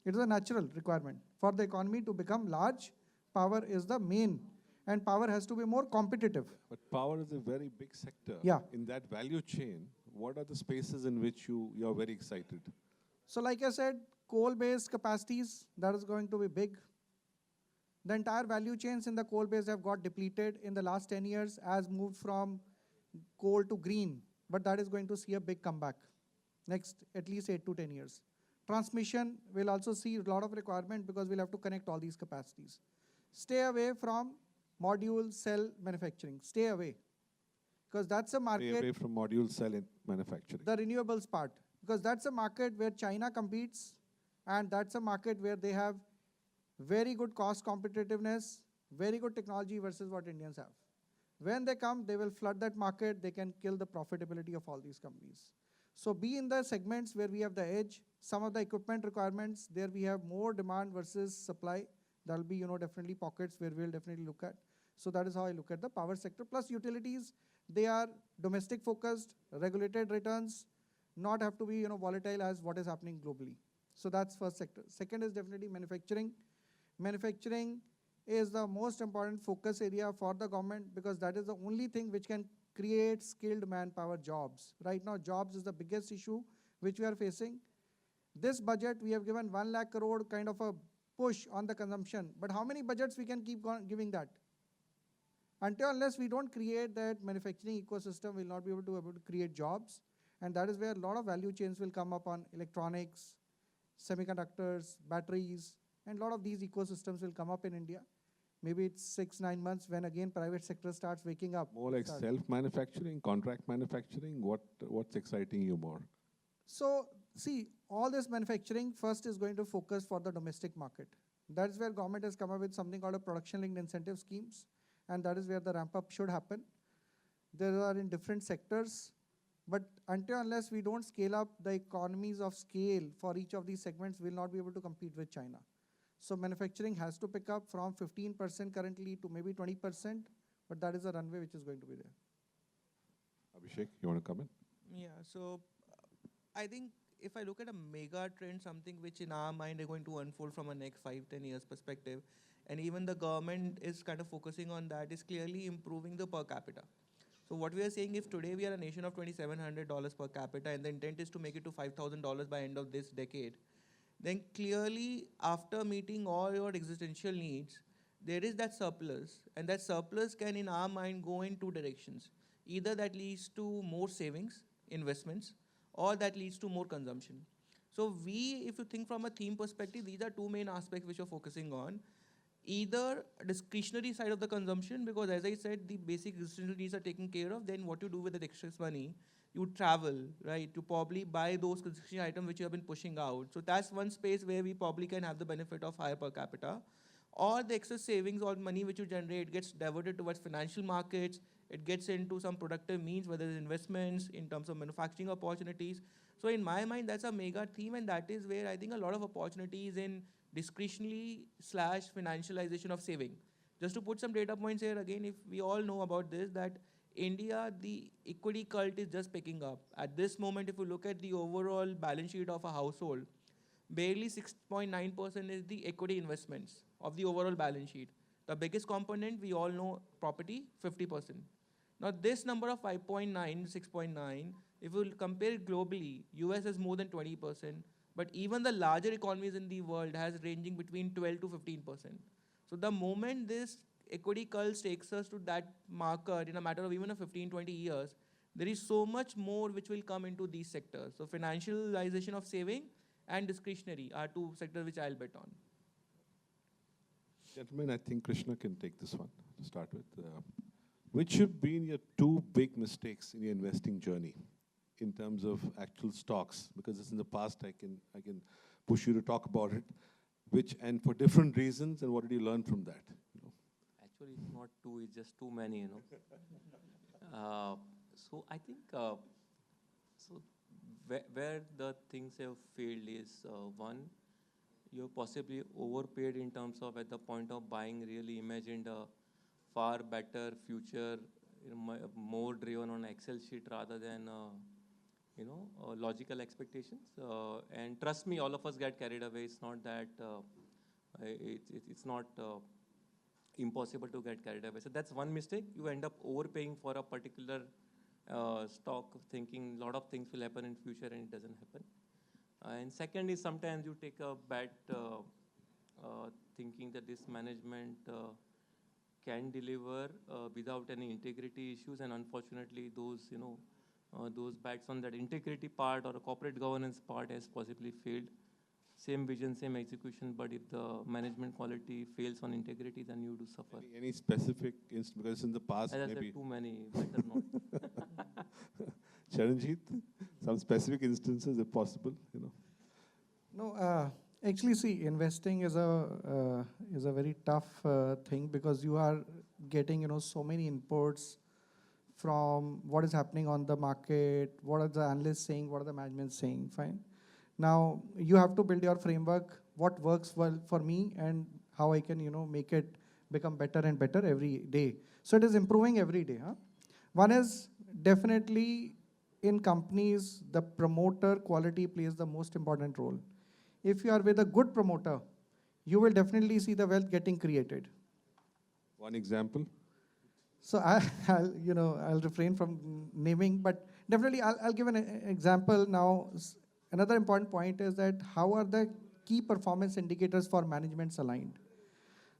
It is a natural requirement. For the economy to become large, power is the main, and power has to be more competitive. But power is a very big sector. Yeah. In that value chain, what are the spaces in which you're very excited? So like I said, coal-based capacities, that is going to be big. The entire value chains in the coal base have got depleted in the last 10 years, as moved from coal to green, but that is going to see a big comeback next at least 8 to 10 years. Transmission will also see a lot of requirement because we'll have to connect all these capacities. Stay away from module cell manufacturing. Stay away, because that's a market. Stay away from module cell in manufacturing. The renewables part, because that's a market where China competes, and that's a market where they have very good cost competitiveness, very good technology versus what Indians have. When they come, they will flood that market. They can kill the profitability of all these companies. So be in the segments where we have the edge. Some of the equipment requirements, there we have more demand versus supply. There will be, definitely pockets where we'll definitely look at. So that is how I look at the power sector. Plus utilities, they are domestic focused, regulated returns, not have to be, volatile as what is happening globally. So that's first sector. Second is definitely manufacturing. Manufacturing is the most important focus area for the government, because that is the only thing which can create skilled manpower jobs. Right now, jobs is the biggest issue which we are facing. This budget, we have given 1 lakh crore kind of a push on the consumption. But how many budgets we can keep giving that? Unless we don't create that manufacturing ecosystem, we'll not be able to create jobs. And that is where a lot of value chains will come up on electronics, semiconductors, batteries, and a lot of these ecosystems will come up in India. Maybe it's 6-9 months when again private sector starts waking up. More like self-manufacturing, contract manufacturing. What's exciting you more? So see, all this manufacturing first is going to focus for the domestic market. That is where government has come up with something called a production-linked incentive schemes, and that is where the ramp-up should happen. There are in different sectors, but unless we don't scale up the economies of scale for each of these segments, we'll not be able to compete with China. So manufacturing has to pick up from 15% currently to maybe 20%, but that is a runway which is going to be there. Abhishek, you want to come in? Yeah, so I think if I look at a mega trend, something which in our mind are going to unfold from a next 5-10 years perspective, and even the government is kind of focusing on that, is clearly improving the per capita. So what we are saying, if today we are a nation of $2,700 per capita, and the intent is to make it to $5,000 by end of this decade, then clearly after meeting all your existential needs, there is that surplus, and that surplus can in our mind go in two directions. Either that leads to more savings, investments, or that leads to more consumption. So if you think from a theme perspective, these are two main aspects which you're focusing on. Either discretionary side of the consumption, because as I said, the basic existential needs are taken care of, then what you do with that excess money, you travel, right? You probably buy those discretionary items which you have been pushing out. So that's one space where we probably can have the benefit of higher per capita. Or the excess savings or money which you generate gets diverted towards financial markets. It gets into some productive means, whether it's investments, in terms of manufacturing opportunities. So in my mind, that's a mega theme, and that is where I think a lot of opportunities in discretionary / financialization of saving. Just to put some data points here again, if we all know about this, that India, the equity cult is just picking up. At this moment, if you look at the overall balance sheet of a household, barely 6.9% is the equity investments of the overall balance sheet. The biggest component, we all know, property, 50%. Now this number of 5.9, 6.9, if you compare it globally, US has more than 20%, but even the larger economies in the world has ranging between 12 to 15%. So the moment this equity cult takes us to that marker in a matter of even a 15, 20 years, there is so much more which will come into these sectors. So financialization of saving and discretionary are two sectors which I'll bet on. Gentlemen, I think Krishna can take this one to start with. Which have been your two big mistakes in your investing journey in terms of actual stocks? Because it's in the past, I can push you to talk about it. Which, and for different reasons, and what did you learn from that? Actually, it's not two, it's just too many, So I think, where the things have failed is, one, you have possibly overpaid in terms of at the point of buying, really imagined a far better future, more driven on Excel sheet rather than logical expectations. And trust me, all of us get carried away. It's not that it's not impossible to get carried away. So that's one mistake. You end up overpaying for a particular stock, thinking a lot of things will happen in future and it doesn't happen. And second is sometimes you take a bet thinking that this management can deliver without any integrity issues, and unfortunately those bets on that integrity part or a corporate governance part has possibly failed. Same vision, same execution, but if the management quality fails on integrity, then you do suffer. Any specific instance, because in the past, As I maybe said, too many, better not. Charanjit, some specific instances, if possible, No, actually, see, investing is a very tough thing because you are getting so many inputs from what is happening on the market, what are the analysts saying, what are the management saying. Fine. Now you have to build your framework, what works well for me, and how I can make it become better and better every day. So it is improving every day. Huh? One is definitely in companies, the promoter quality plays the most important role. If you are with a good promoter, you will definitely see the wealth getting created. one example. So I'll refrain from naming, but definitely I'll give an example now. Another important point is that how are the key performance indicators for managements aligned?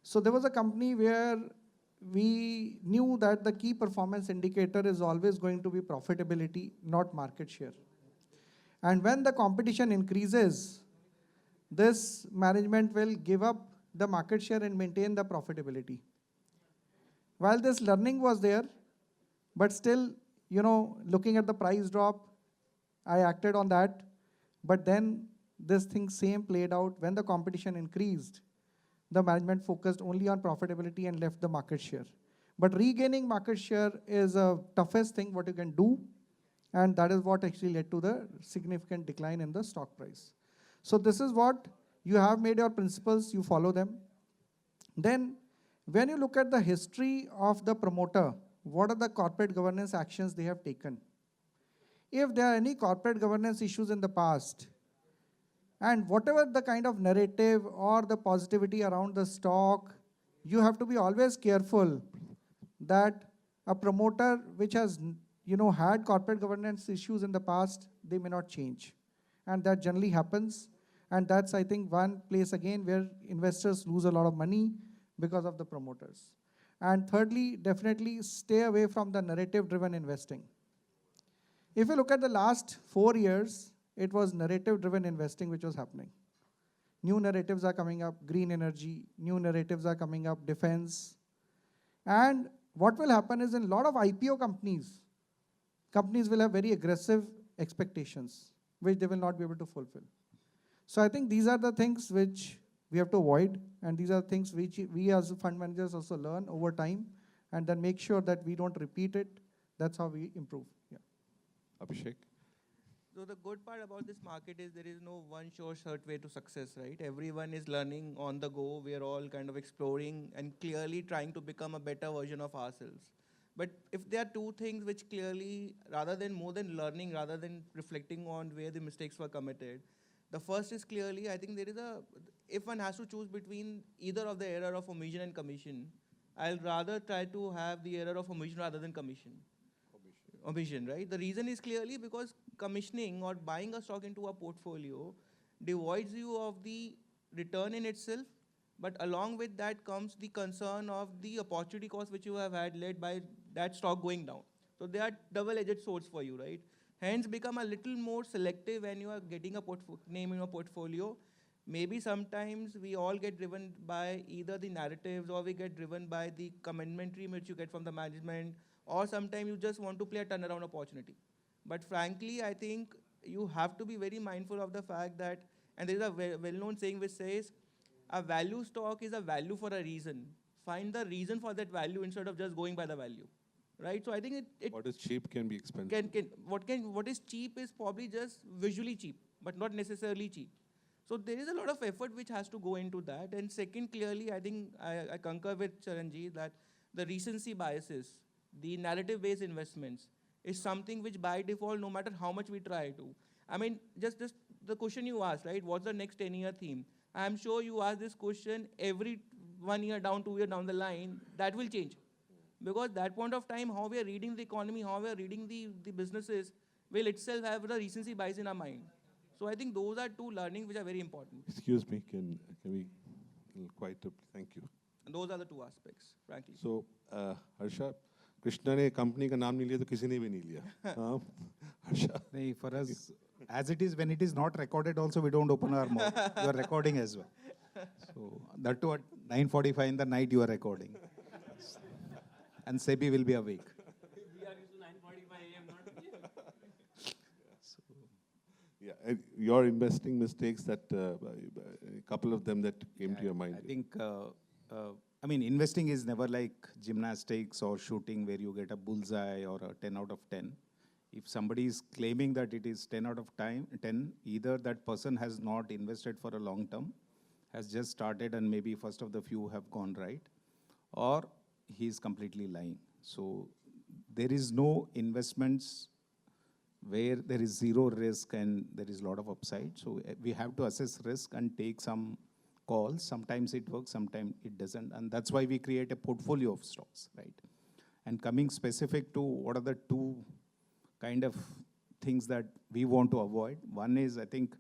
So there was a company where we knew that the key performance indicator is always going to be profitability, not market share. And when the competition increases, this management will give up the market share and maintain the profitability. While this learning was there, but still, looking at the price drop, I acted on that. But then this thing same played out when the competition increased. The management focused only on profitability and left the market share. But regaining market share is a toughest thing what you can do. And that is what actually led to the significant decline in the stock price. So this is what you have made your principles, you follow them. Then when you look at the history of the promoter, what are the corporate governance actions they have taken? If there are any corporate governance issues in the past, and whatever the kind of narrative or the positivity around the stock, you have to be always careful that a promoter which has had corporate governance issues in the past, they may not change. And that generally happens. And that's, I think, one place again where investors lose a lot of money because of the promoters. And thirdly, definitely stay away from the narrative-driven investing. If you look at the last 4 years, it was narrative-driven investing which was happening. New narratives are coming up, green energy, new narratives are coming up, defense. And what will happen is in a lot of IPO companies will have very aggressive expectations, which they will not be able to fulfill. So I think these are the things which we have to avoid, and these are things which we as fund managers also learn over time, and then make sure that we don't repeat it. That's how we improve. Yeah. Abhishek? So the good part about this market is there is no one sure short way to success, right? Everyone is learning on the go. We are all kind of exploring and clearly trying to become a better version of ourselves. But if there are two things which clearly, rather than more than learning, rather than reflecting on where the mistakes were committed, the first is clearly, I think there is if one has to choose between either of the error of omission and commission, I'll rather try to have the error of omission rather than commission. Omission, right? The reason is clearly because commissioning or buying a stock into a portfolio devoids you of the return in itself, but along with that comes the concern of the opportunity cost which you have had led by that stock going down. So they are double-edged swords for you, right? Hence become a little more selective when you are getting a name in your portfolio. Maybe sometimes we all get driven by either the narratives or we get driven by the commentary which you get from the management, or sometimes you just want to play a turnaround opportunity. But frankly, I think you have to be very mindful of the fact that, and there is a well-known saying which says, a value stock is a value for a reason. Find the reason for that value instead of just going by the value, right? So I think what is cheap can be expensive. What is cheap is probably just visually cheap, but not necessarily cheap. So there is a lot of effort which has to go into that. And second, clearly, I think I concur with Charanjit that the recency biases, the narrative-based investments is something which by default, no matter how much we try to. I mean, just the question you asked, right? What's the next 10-year theme? I'm sure you ask this question every 1 year down, 2 year down the line, that will change. Because that point of time, how we are reading the economy, how we are reading the businesses will itself have the recency bias in our mind. So I think those are two learnings which are very important. Excuse me, can we quite thank you. And those are the two aspects, frankly. So, Harsha, Krishna ने company का नाम नहीं लिया तो किसी ने भी नहीं लिया. Harsha. Nahi, for us, as it is, when it is not recorded also, we don't open our mouth. You are recording as well. So that too at 9:45 in the night you are recording. And Sebi will be awake. We are used to 9:45 a.m. not Yeah, and your investing mistakes that a couple of them that came to your mind. I think, I mean, investing is never like gymnastics or shooting where you get a bullseye or a 10 out of 10. If somebody is claiming that it is 10 out of 10, either that person has not invested for a long term, has just started and maybe first of the few have gone right, or he is completely lying. So there is no investments where there is zero risk and there is a lot of upside. So we have to assess risk and take some calls. Sometimes it works, sometimes it doesn't. And that's why we create a portfolio of stocks, right? And coming specific to what are the two kind of things that we want to avoid. One is, I think,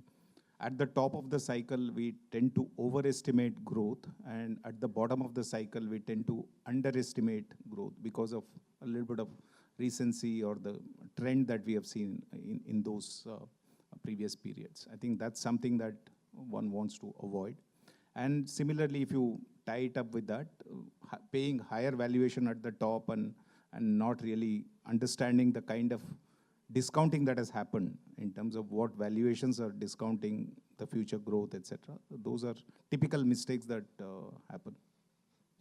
at the top of the cycle, we tend to overestimate growth. And at the bottom of the cycle, we tend to underestimate growth because of a little bit of recency or the trend that we have seen in those previous periods. I think that's something that one wants to avoid. And similarly, if you tie it up with that, paying higher valuation at the top and not really understanding the kind of discounting that has happened in terms of what valuations are discounting the future growth, etc. Those are typical mistakes that happen.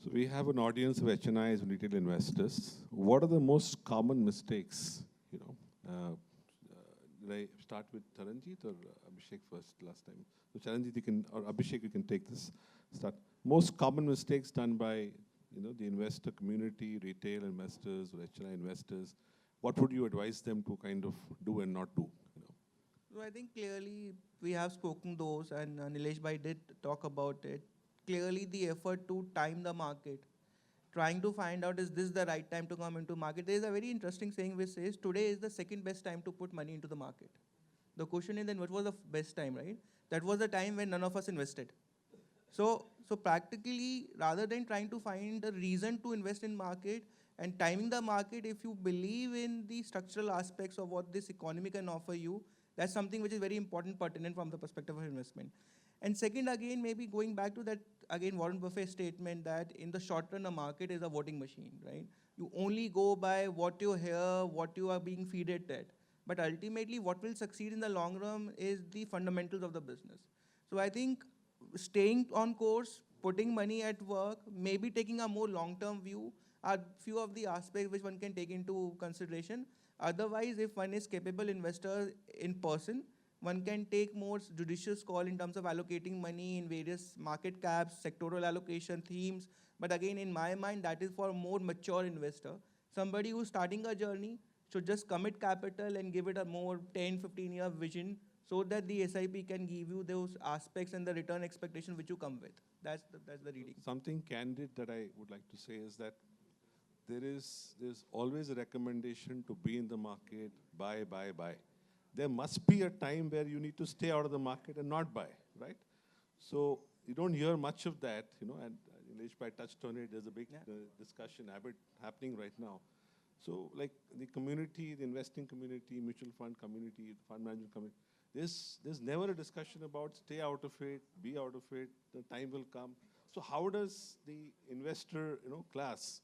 So we have an audience of HNIs, retail investors. What are the most common mistakes? You know, did I start with Charanjit or Abhishek first last time? So Charanjit, you can, or Abhishek, you can take this. Start. Most common mistakes done by the investor community, retail investors or HNI investors. What would you advise them to kind of do and not do? So I think clearly we have spoken those, and Nilesh Bhai did talk about it. Clearly the effort to time the market, trying to find out is this the right time to come into market. There is a very interesting saying which says today is the second best time to put money into the market. The question is then what was the best time, right? That was the time when none of us invested. So practically, rather than trying to find a reason to invest in market and timing the market, if you believe in the structural aspects of what this economy can offer you, that's something which is very important, pertinent from the perspective of investment. And second, again, maybe going back to that, again, Warren Buffett's statement that in the short run, a market is a voting machine, right? You only go by what you hear, what you are being fed at. But ultimately, what will succeed in the long run is the fundamentals of the business. So I think staying on course, putting money at work, maybe taking a more long-term view are few of the aspects which one can take into consideration. Otherwise, if one is capable investor in person, one can take more judicious call in terms of allocating money in various market caps, sectoral allocation themes. But again, in my mind, that is for a more mature investor. Somebody who's starting a journey should just commit capital and give it a more 10, 15-year vision so that the SIP can give you those aspects and the return expectation which you come with. That's the reading. Something candid that I would like to say is that there's always a recommendation to be in the market, buy. There must be a time where you need to stay out of the market and not buy, right? So you don't hear much of that, and Nilesh Bhai touched on it. There's a big discussion happening right now. So like the community, the investing community, mutual fund community, fund management community, there's never a discussion about stay out of it, be out of it, the time will come. So how does the investor, class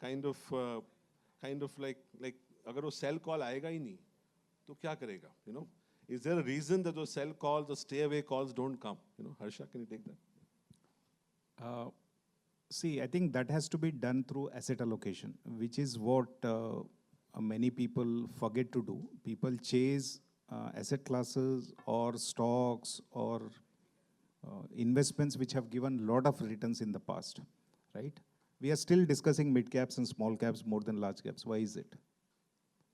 kind of like अगर वो sell call आएगा ही नहीं तो क्या करेगा, Is there a reason that those sell calls, the stay away calls don't come? Harsha, can you take that? See, I think that has to be done through asset allocation, which is what many people forget to do. People chase asset classes or stocks or investments which have given a lot of returns in the past, right? we are still discussing mid caps and small caps more than large caps. Why is it?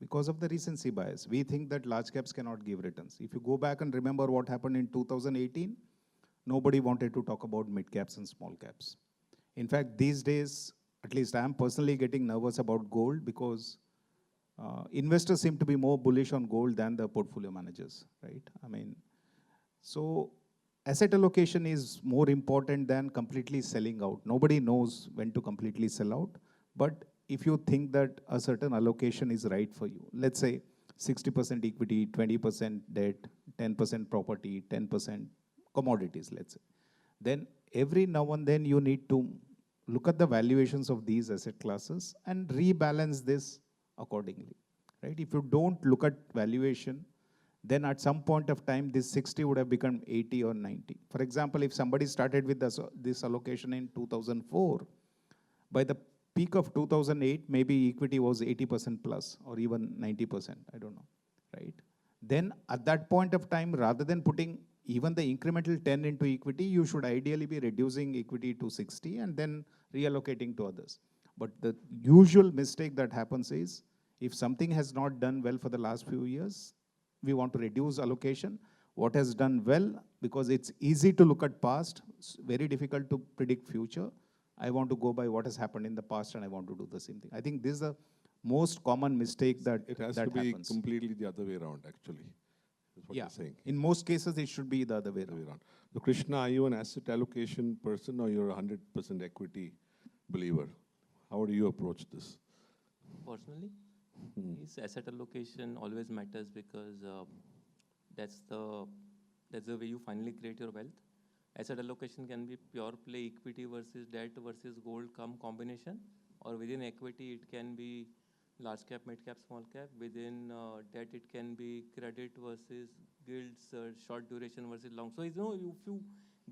Because of the recency bias. We think that large caps cannot give returns. If you go back and remember what happened in 2018, nobody wanted to talk about mid caps and small caps. In fact, these days, at least I am personally getting nervous about gold because investors seem to be more bullish on gold than the portfolio managers, right? I mean, so asset allocation is more important than completely selling out. Nobody knows when to completely sell out, but if you think that a certain allocation is right for you, let's say 60% equity, 20% debt, 10% property, 10% commodities, let's say, then every now and then you need to look at the valuations of these asset classes and rebalance this accordingly, right? If you don't look at valuation, then at some point of time, this 60 would have become 80 or 90. For example, if somebody started with this allocation in 2004, by the peak of 2008, maybe equity was 80% plus or even 90%, I don't know, right? Then at that point of time, rather than putting even the incremental 10 into equity, you should ideally be reducing equity to 60 and then reallocating to others. But the usual mistake that happens is, if something has not done well for the last few years, we want to reduce allocation. What has done well, because it's easy to look at past, it's very difficult to predict future. I want to go by what has happened in the past and I want to do the same thing. I think this is the most common mistake that It has that to be happens. completely the other way around, actually. Is what Yeah, you're saying. in most cases, it should be the other way Other way around. around. So Krishna, are you an asset allocation person or you're a 100% equity believer? How do you approach this? Personally, is asset allocation always matters because that's the way you finally create your wealth. Asset allocation can be pure play equity versus debt versus gold combination, or within equity it can be large cap, mid cap, small cap. Within debt it can be credit versus gilts, short duration versus long. So if you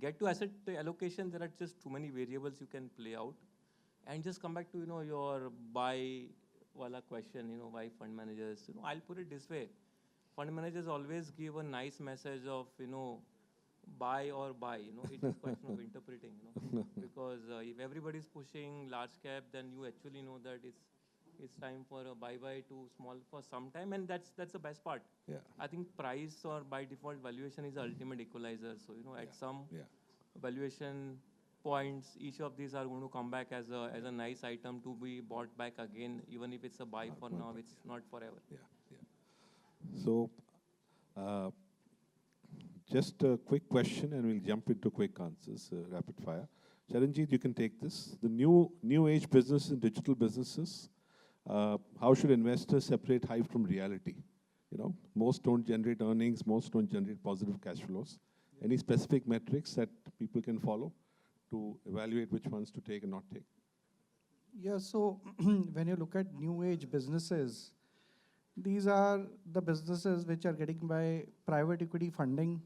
get to asset allocation, there are just too many variables you can play out. And just come back to your buy wala question, why fund managers. I'll put it this way: fund managers always give a nice message of buy or buy. It's a question of interpreting. Because if everybody's pushing large cap, then you actually know that it's time for a bye to small for some time, and that's the best part. Yeah. I think price or by default valuation is the ultimate equalizer. So at some valuation points, each of these are going to come back as a nice item to be bought back again, even if it's a buy for now, it's not forever. So, just a quick question and we'll jump into quick answers, rapid fire. Charanjit, you can take this. The new age business and digital businesses, how should investors separate hype from reality? Most don't generate earnings, most don't generate positive cash flows. Any specific metrics that people can follow to evaluate which ones to take and not take? Yeah, so when you look at new age businesses, these are the businesses which are getting by private equity funding,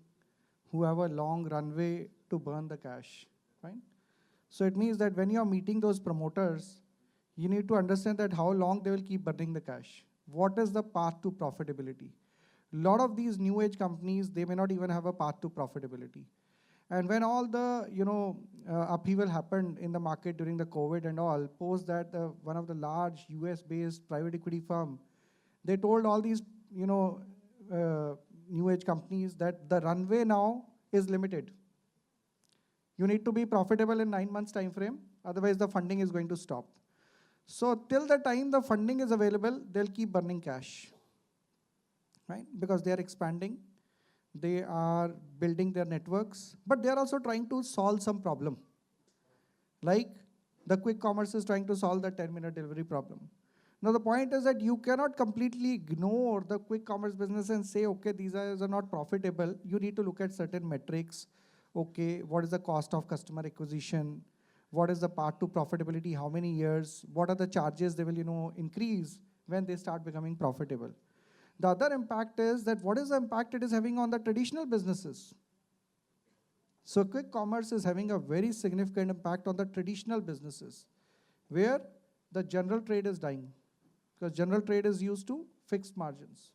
who have a long runway to burn the cash, right? So it means that when you're meeting those promoters, you need to understand that how long they will keep burning the cash. What is the path to profitability? A lot of these new age companies, they may not even have a path to profitability. And when all the upheaval happened in the market during the COVID and all, post that one of the large US-based private equity firm, they told all these new age companies that the runway now is limited. You need to be profitable in 9 months time frame, otherwise the funding is going to stop. So till the time the funding is available, they'll keep burning cash, right? Because they are expanding. They are building their networks, but they are also trying to solve some problem. Like the quick commerce is trying to solve the 10-minute delivery problem. Now the point is that you cannot completely ignore the quick commerce business and say, okay, these are not profitable. You need to look at certain metrics. Okay, what is the cost of customer acquisition? What is the path to profitability? How many years? What are the charges they will increase when they start becoming profitable? The other impact is that what is the impact it is having on the traditional businesses? So quick commerce is having a very significant impact on the traditional businesses, where the general trade is dying, because general trade is used to fixed margins.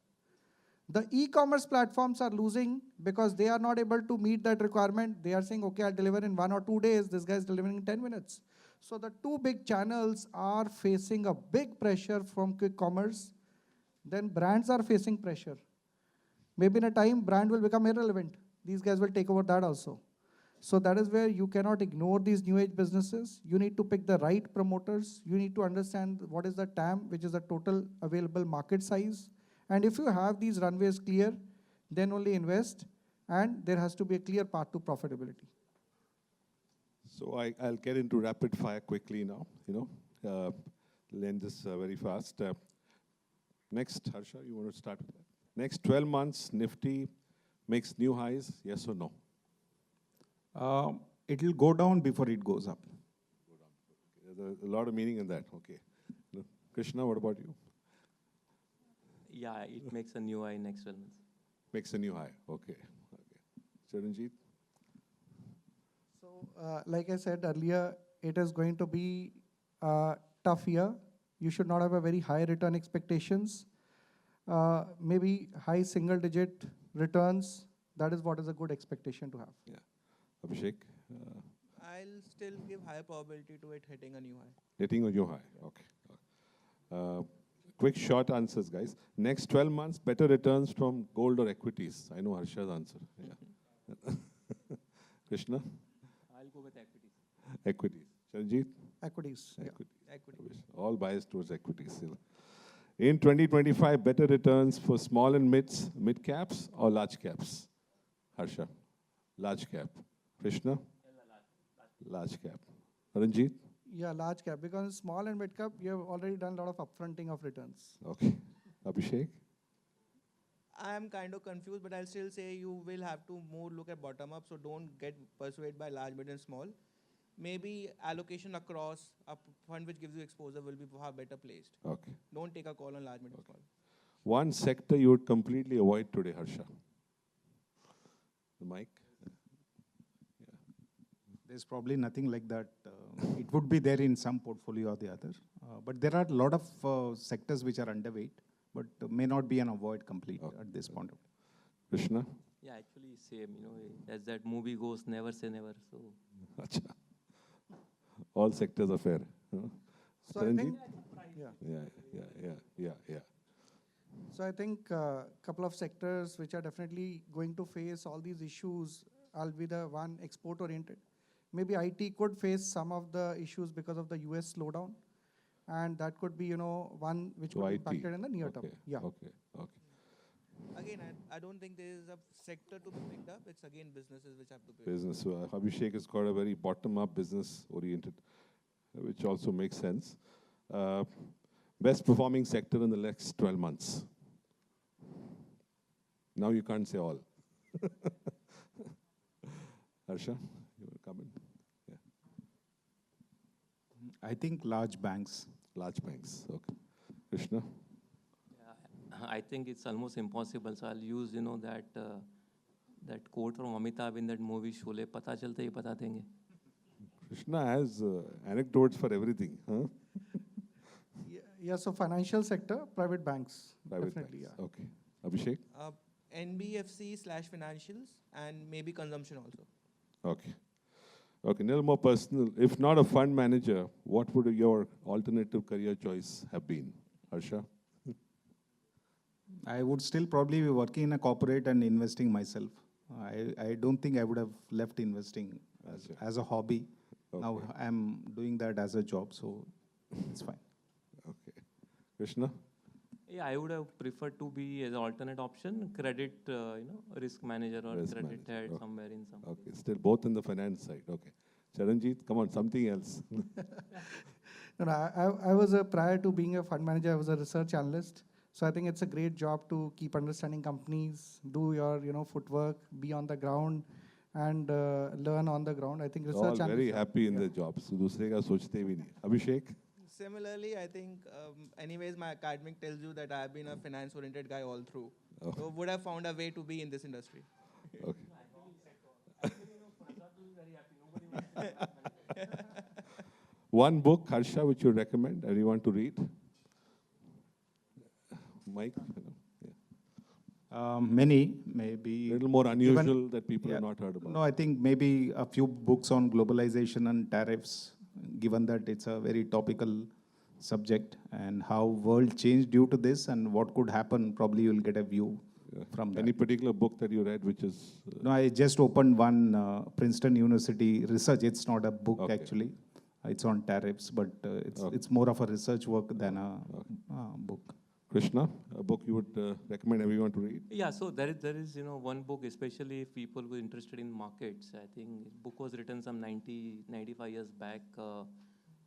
The e-commerce platforms are losing because they are not able to meet that requirement. They are saying, okay, I'll deliver in 1 or 2 days. This guy is delivering in 10 minutes. So the two big channels are facing a big pressure from quick commerce. Then brands are facing pressure. Maybe in a time, brand will become irrelevant. These guys will take over that also. So that is where you cannot ignore these new age businesses. You need to pick the right promoters. You need to understand what is the TAM, which is the total available market size. And if you have these runways clear, then only invest. And there has to be a clear path to profitability. So I'll get into rapid fire quickly now, we'll end this very fast. Next, Harsha, you want to start with that? Next 12 months, Nifty makes new highs, yes or no? It will go down before it goes up. There's a lot of meaning in that, okay. Krishna, what about you? Yeah, it makes a new high next 12 months. Makes a new high, okay. Charanjit? So, like I said earlier, it is going to be a tough year. You should not have a very high return expectations. Maybe high single-digit returns. That is what is a good expectation to have. Yeah. Abhishek? I'll still give higher probability to it hitting a new high. Hitting a new high, okay. Quick short answers, guys. Next 12 months, better returns from gold or equities. I know Harsha's answer. Yeah. Krishna? I'll go with equities. Equities. Charanjit? Equities. Yeah. Equity. All biased towards equities still. In 2025, better returns for small and mid caps or large caps? Harsha? Large cap. Krishna? Large cap. Ranjit? Yeah, large cap. Because in small and mid cap, you have already done a lot of upfronting of returns. Okay. Abhishek? I am kind of confused, but I'll still say you will have to more look at bottom up, so don't get persuaded by large, mid, and small. Maybe allocation across a fund which gives you exposure will be far better placed. Okay. Don't take a call on large, mid, and small. One sector you would completely avoid today, Harsha? The mic? There's probably nothing like that. It would be there in some portfolio or the other. But there are a lot of sectors which are underweight, but may not be an avoid complete at this point of time. Krishna? Yeah, actually same, as that movie goes, never say never. So Acha. All sectors are fair. Huh? So I think, Yeah. So I think a couple of sectors which are definitely going to face all these issues. I'll be the one export oriented. Maybe IT could face some of the issues because of the US slowdown. And that could be, one which could be impacted in the near term. Yeah. Okay. Again, I don't think there is a sector to be picked up. It's again businesses which have to be. Business. Abhishek has got a very bottom-up business oriented, which also makes sense. Best performing sector in the next 12 months. Now you can't say all. Harsha, you want to come in? Yeah. I think large banks. Large banks. Okay. Krishna? yeah, I think it's almost impossible. So I'll use, that quote from Amitabh in that movie Sholay, "Pata chalte hi bata denge." Krishna has anecdotes for everything. Huh? Yeah, so financial sector, private banks. Private definitely, banks. yeah. Okay. Abhishek? NBFC/financials and maybe consumption also. Okay. Okay, a little more personal. If not a fund manager, what would your alternative career choice have been? Harsha? I would still probably be working in a corporate and investing myself. I don't think I would have left investing as a hobby. Okay. Now I'm doing that as a job, so it's fine. Okay. Krishna? Yeah, I would have preferred to be as an alternate option, credit, risk manager or Risk credit manager, head okay. somewhere in some. Okay, still both in the finance side. Okay. Charanjit, come on, something else. I was prior to being a fund manager, I was a research analyst. So I think it's a great job to keep understanding companies, do your footwork, be on the ground, and learn on the ground. I think research All analyst. very happy in their jobs. दूसरे का सोचते भी नहीं. Abhishek? Similarly, I think, anyways, my academic tells you that I've been a finance-oriented guy all through. Oh. So would have found a way to be in this industry. Okay. One book, Harsha, which you recommend everyone to read? Mike? Many, maybe. A little more unusual Given- that people yeah. have not heard about. No, I think maybe a few books on globalization and tariffs, given that it's a very topical subject and how world changed due to this and what could happen, probably you'll get a view from that. Any particular book that you read which is... No, I just opened one Princeton University research. It's not a book Okay. actually. It's on tariffs, but it's more of a research work than a book. Krishna, a book you would recommend everyone to read? Yeah, so there is one book, especially if people were interested in markets. I think book was written some 95 years back,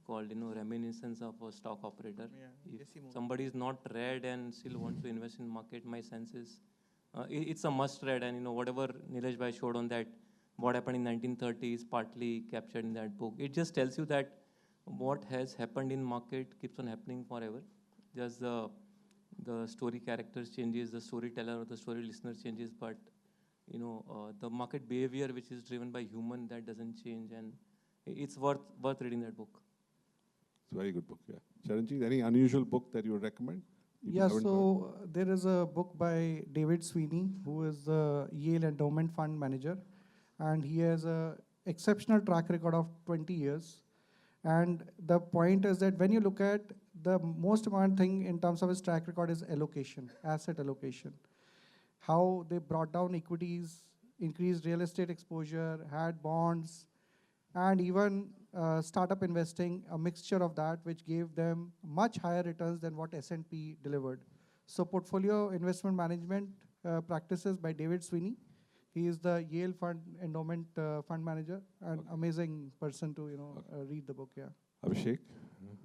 called Reminiscence of a Stock Operator. Yeah, If somebody is not read and still wants to invest in market, my sense is it's a must read. And whatever Nilesh bhai showed on that, what happened in 1930 is partly captured in that book. It just tells you that what has happened in market keeps on happening forever. Just the story characters changes, the storyteller or the story listener changes, but the market behavior which is driven by human, that doesn't change, and it's worth reading that book. It's a very good book, yeah. Charanjit, any unusual book that you would recommend? People Yeah, haven't so there is a book by David Sweeney, who is the Yale Endowment Fund manager, and he has a exceptional track record of 20 years. And the point is that when you look at the most important thing in terms of his track record is allocation, asset allocation. How they brought down equities, increased real estate exposure, had bonds, and even startup investing, a mixture of that, which gave them much higher returns than what S&P delivered. So portfolio investment management practices by David Sweeney. He is the Yale Fund Endowment Fund Manager, an amazing person to read the book. Yeah. Abhishek?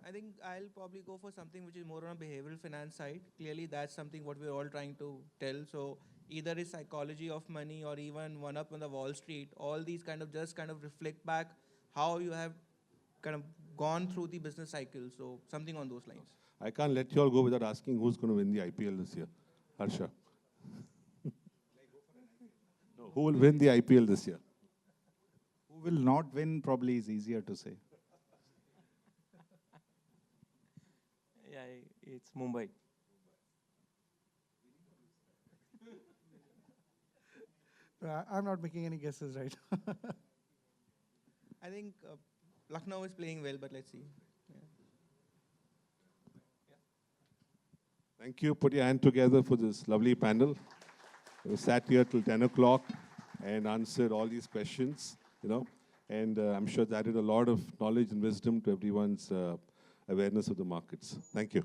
I think I'll probably go for something which is more on a behavioral finance side. Clearly, that's something what we're all trying to tell. So either it's psychology of money or even One Up on the Wall Street. All these kind of reflect back how you have kind of gone through the business cycle. So something on those lines. I can't let you all go without asking who's going to win the IPL this year. Harsha? No, who will win the IPL this year? Who will not win probably is easier to say. Yeah, it's Mumbai. I'm not making any guesses right. I think Lucknow is playing well, but let's see. Thank you. Put your hand together for this lovely panel. We sat here till 10 o'clock and answered all these questions, and I'm sure that added a lot of knowledge and wisdom to everyone's awareness of the markets. Thank you.